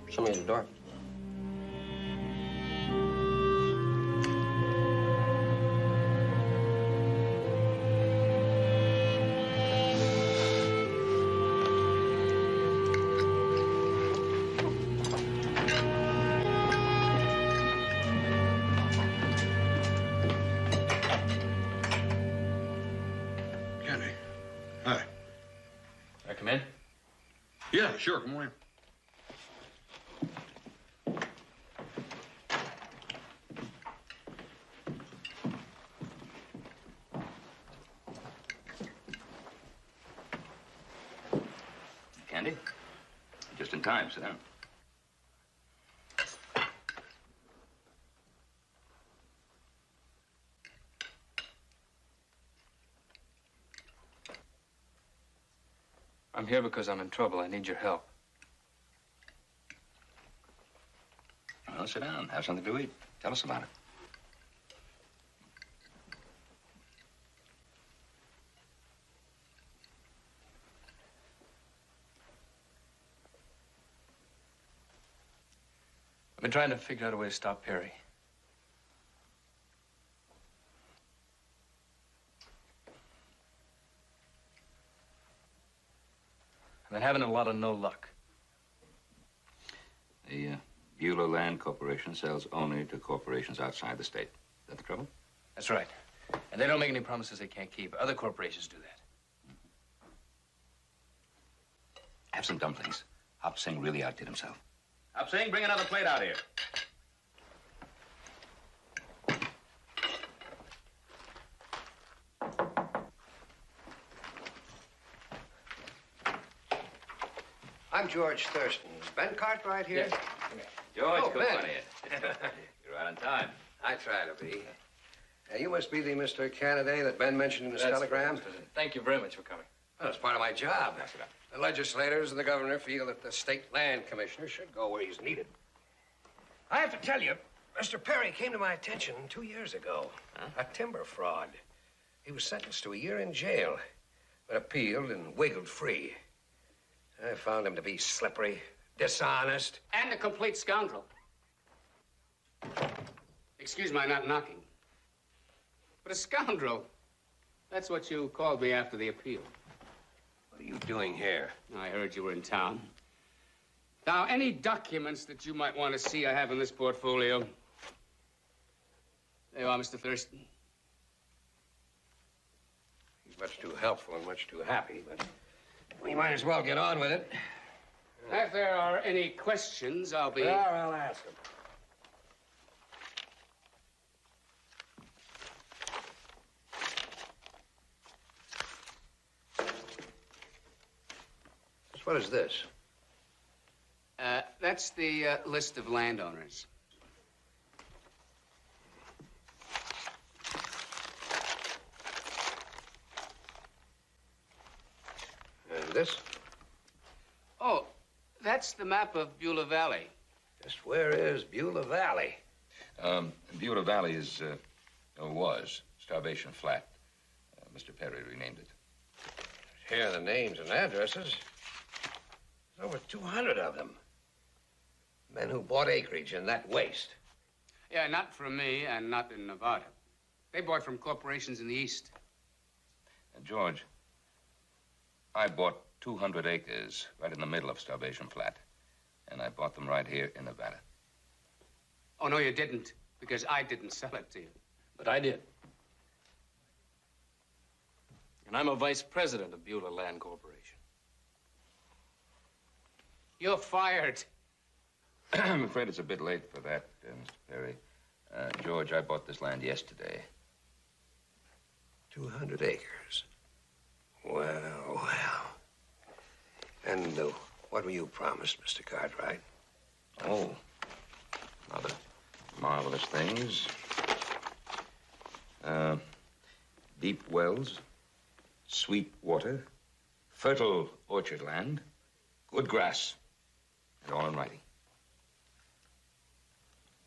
Show me the door. Yeah, sure. Come on in. Candy? Just in time. Sit down. I'm here because I'm in trouble. I need your help. Well, sit down. Have something to eat. Tell us about it. I've been trying to figure out a way to stop Perry. I've been having a lot of no luck. The Beulah Land Corporation sells only to corporations outside the state. Is that the trouble? That's right. And they don't make any promises they can't keep. Other corporations do that. Have some dumplings. Hop Singh really outdid himself. Hop Singh, bring another plate out here. I'm George Thurston. Is Ben Cartwright here? Yes. George, Oh, come Ben. on in. You're right on time. I try to be. You must be the Mr. Kennedy that Ben mentioned in his telegram. Thank you very much for coming. Well, it's part of my job. The legislators and the governor feel that the state land commissioner should go where he's needed. I have to tell you, Mr. Perry came to my attention 2 years ago. A timber fraud. He was sentenced to a year in jail, but appealed and wiggled free. I found him to be slippery, dishonest. And a complete scoundrel. Excuse my not knocking. But a scoundrel. That's what you called me after the appeal. What are you doing here? I heard you were in town. Now, any documents that you might want to see I have in this portfolio. There you are, Mr. Thurston. He's much too helpful and much too happy, but we might as well get on with it. If there are any questions, I'll be... Well, I'll ask him. What is this? That's the list of landowners. And this? Oh, that's the map of Beulah Valley. Just where is Beulah Valley? Beulah Valley is, or was, Starvation Flat. Mr. Perry renamed it. Here are the names and addresses. There's over 200 of them. Men who bought acreage in that waste. Yeah, not from me and not in Nevada. They bought from corporations in the East. George, I bought 200 acres right in the middle of Starvation Flat. And I bought them right here in Nevada. Oh, no, you didn't, because I didn't sell it to you. But I did. And I'm a vice president of Beulah Land Corporation. You're fired. I'm afraid it's a bit late for that, Mr. Perry. George, I bought this land yesterday. 200 acres. Well, well. And what were you promised, Mr. Cartwright? Oh, other marvelous things. Deep wells, sweet water, fertile orchard land, good grass, and all in writing.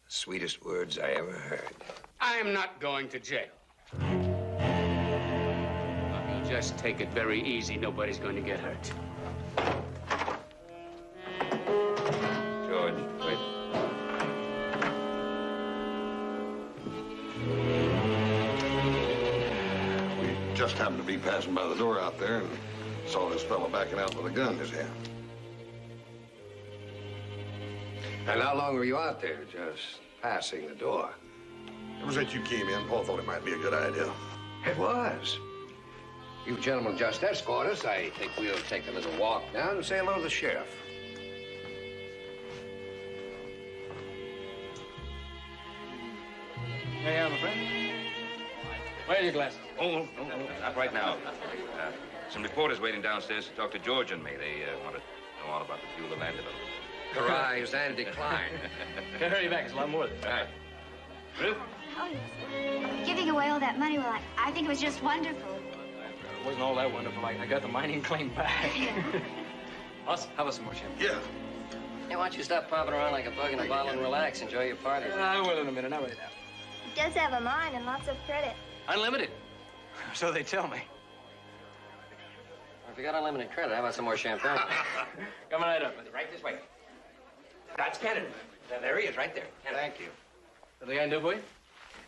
The sweetest words I ever heard. I'm not going to jail. If you just take it very easy, nobody's going to get hurt. George, wait. We just happened to be passing by the door out there and saw this fellow backing out with a gun in his hand. And how long were you out there, just passing the door? Ever since you came in, Paul thought it might be a good idea. It was. You gentlemen just escort us. I think we'll take a little walk down and say hello to the sheriff. Here you are, my friend. Where's your glasses? Oh, no, not right now. Some reporters waiting downstairs to talk to George and me. They want to know all about the fuel and land development. Rise and decline. Can't hurry back. It's a lot more than that. All right. Ruth? Oh, yes. Giving away all that money, well, I think it was just wonderful. It wasn't all that wonderful. I got the mining claim back. Us, have us some more champagne. Yeah. Hey, why don't you stop popping around like a bug in a bottle and relax? Enjoy your party. I will in a minute. Not right now. He does have a mine and lots of credit. Unlimited. So they tell me. If you got unlimited credit, how about some more champagne? Coming right up. Right this way. That's Kennedy. There he is, right there. Thank you. What are they gonna do for you?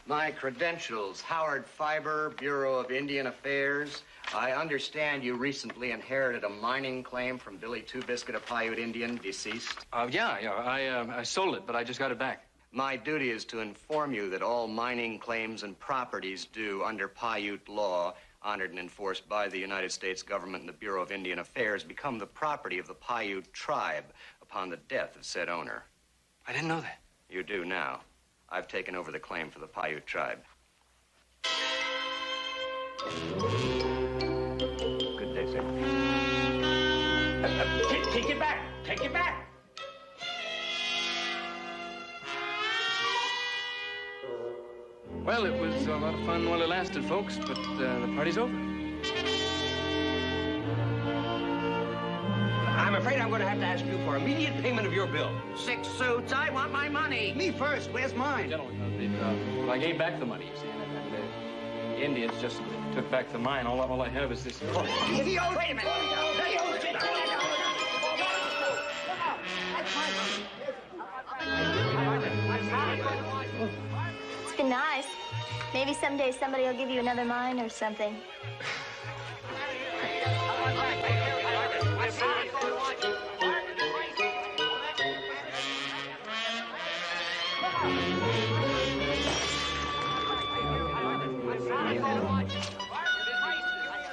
My credentials, Howard Fiber, Bureau of Indian Affairs. I understand you recently inherited a mining claim from Billy Two Biscuit, a Paiute Indian, deceased. Yeah. I sold it, but I just got it back. My duty is to inform you that all mining claims and properties due under Paiute law, honored and enforced by the United States government and the Bureau of Indian Affairs, become the property of the Paiute tribe upon the death of said owner. I didn't know that. You do now. I've taken over the claim for the Paiute tribe. Good day, sir. Take it back! Take it back! Well, it was a lot of fun while it lasted, folks, but the party's over. I'm afraid I'm going to have to ask you for immediate payment of your bill. 6 suits. I want my money. Me first. Where's mine? Gentlemen, I gave back the money, you see, and the Indians just took back the mine. All I have is this. He owes. Wait a minute. He owes it. It's been nice. Maybe someday somebody will give you another mine or something.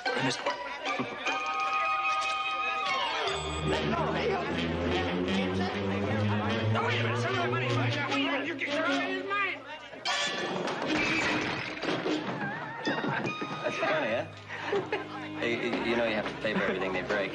I missed one. No, wait a minute. Some of the money's mine. Wait a minute. You get your money is mine. That's funny, huh? Hey, you know you have to pay for everything they break.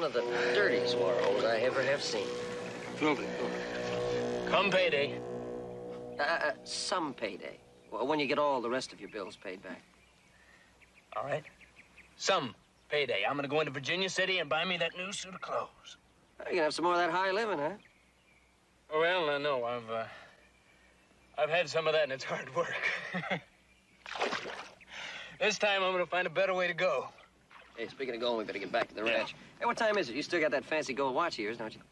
The dirtiest war holes I ever have seen. Come payday. Some payday. Well, when you get all the rest of your bills paid back. All right. Some payday. I'm gonna go into Virginia City and buy me that new suit of clothes. You're gonna have some more of that high living, huh? Well, no, I've had some of that, and it's hard work. This time, I'm gonna find a better way to go. Hey, speaking of going, we better get back to the ranch. Hey, what time is it? You still got that fancy gold watch of yours, don't you?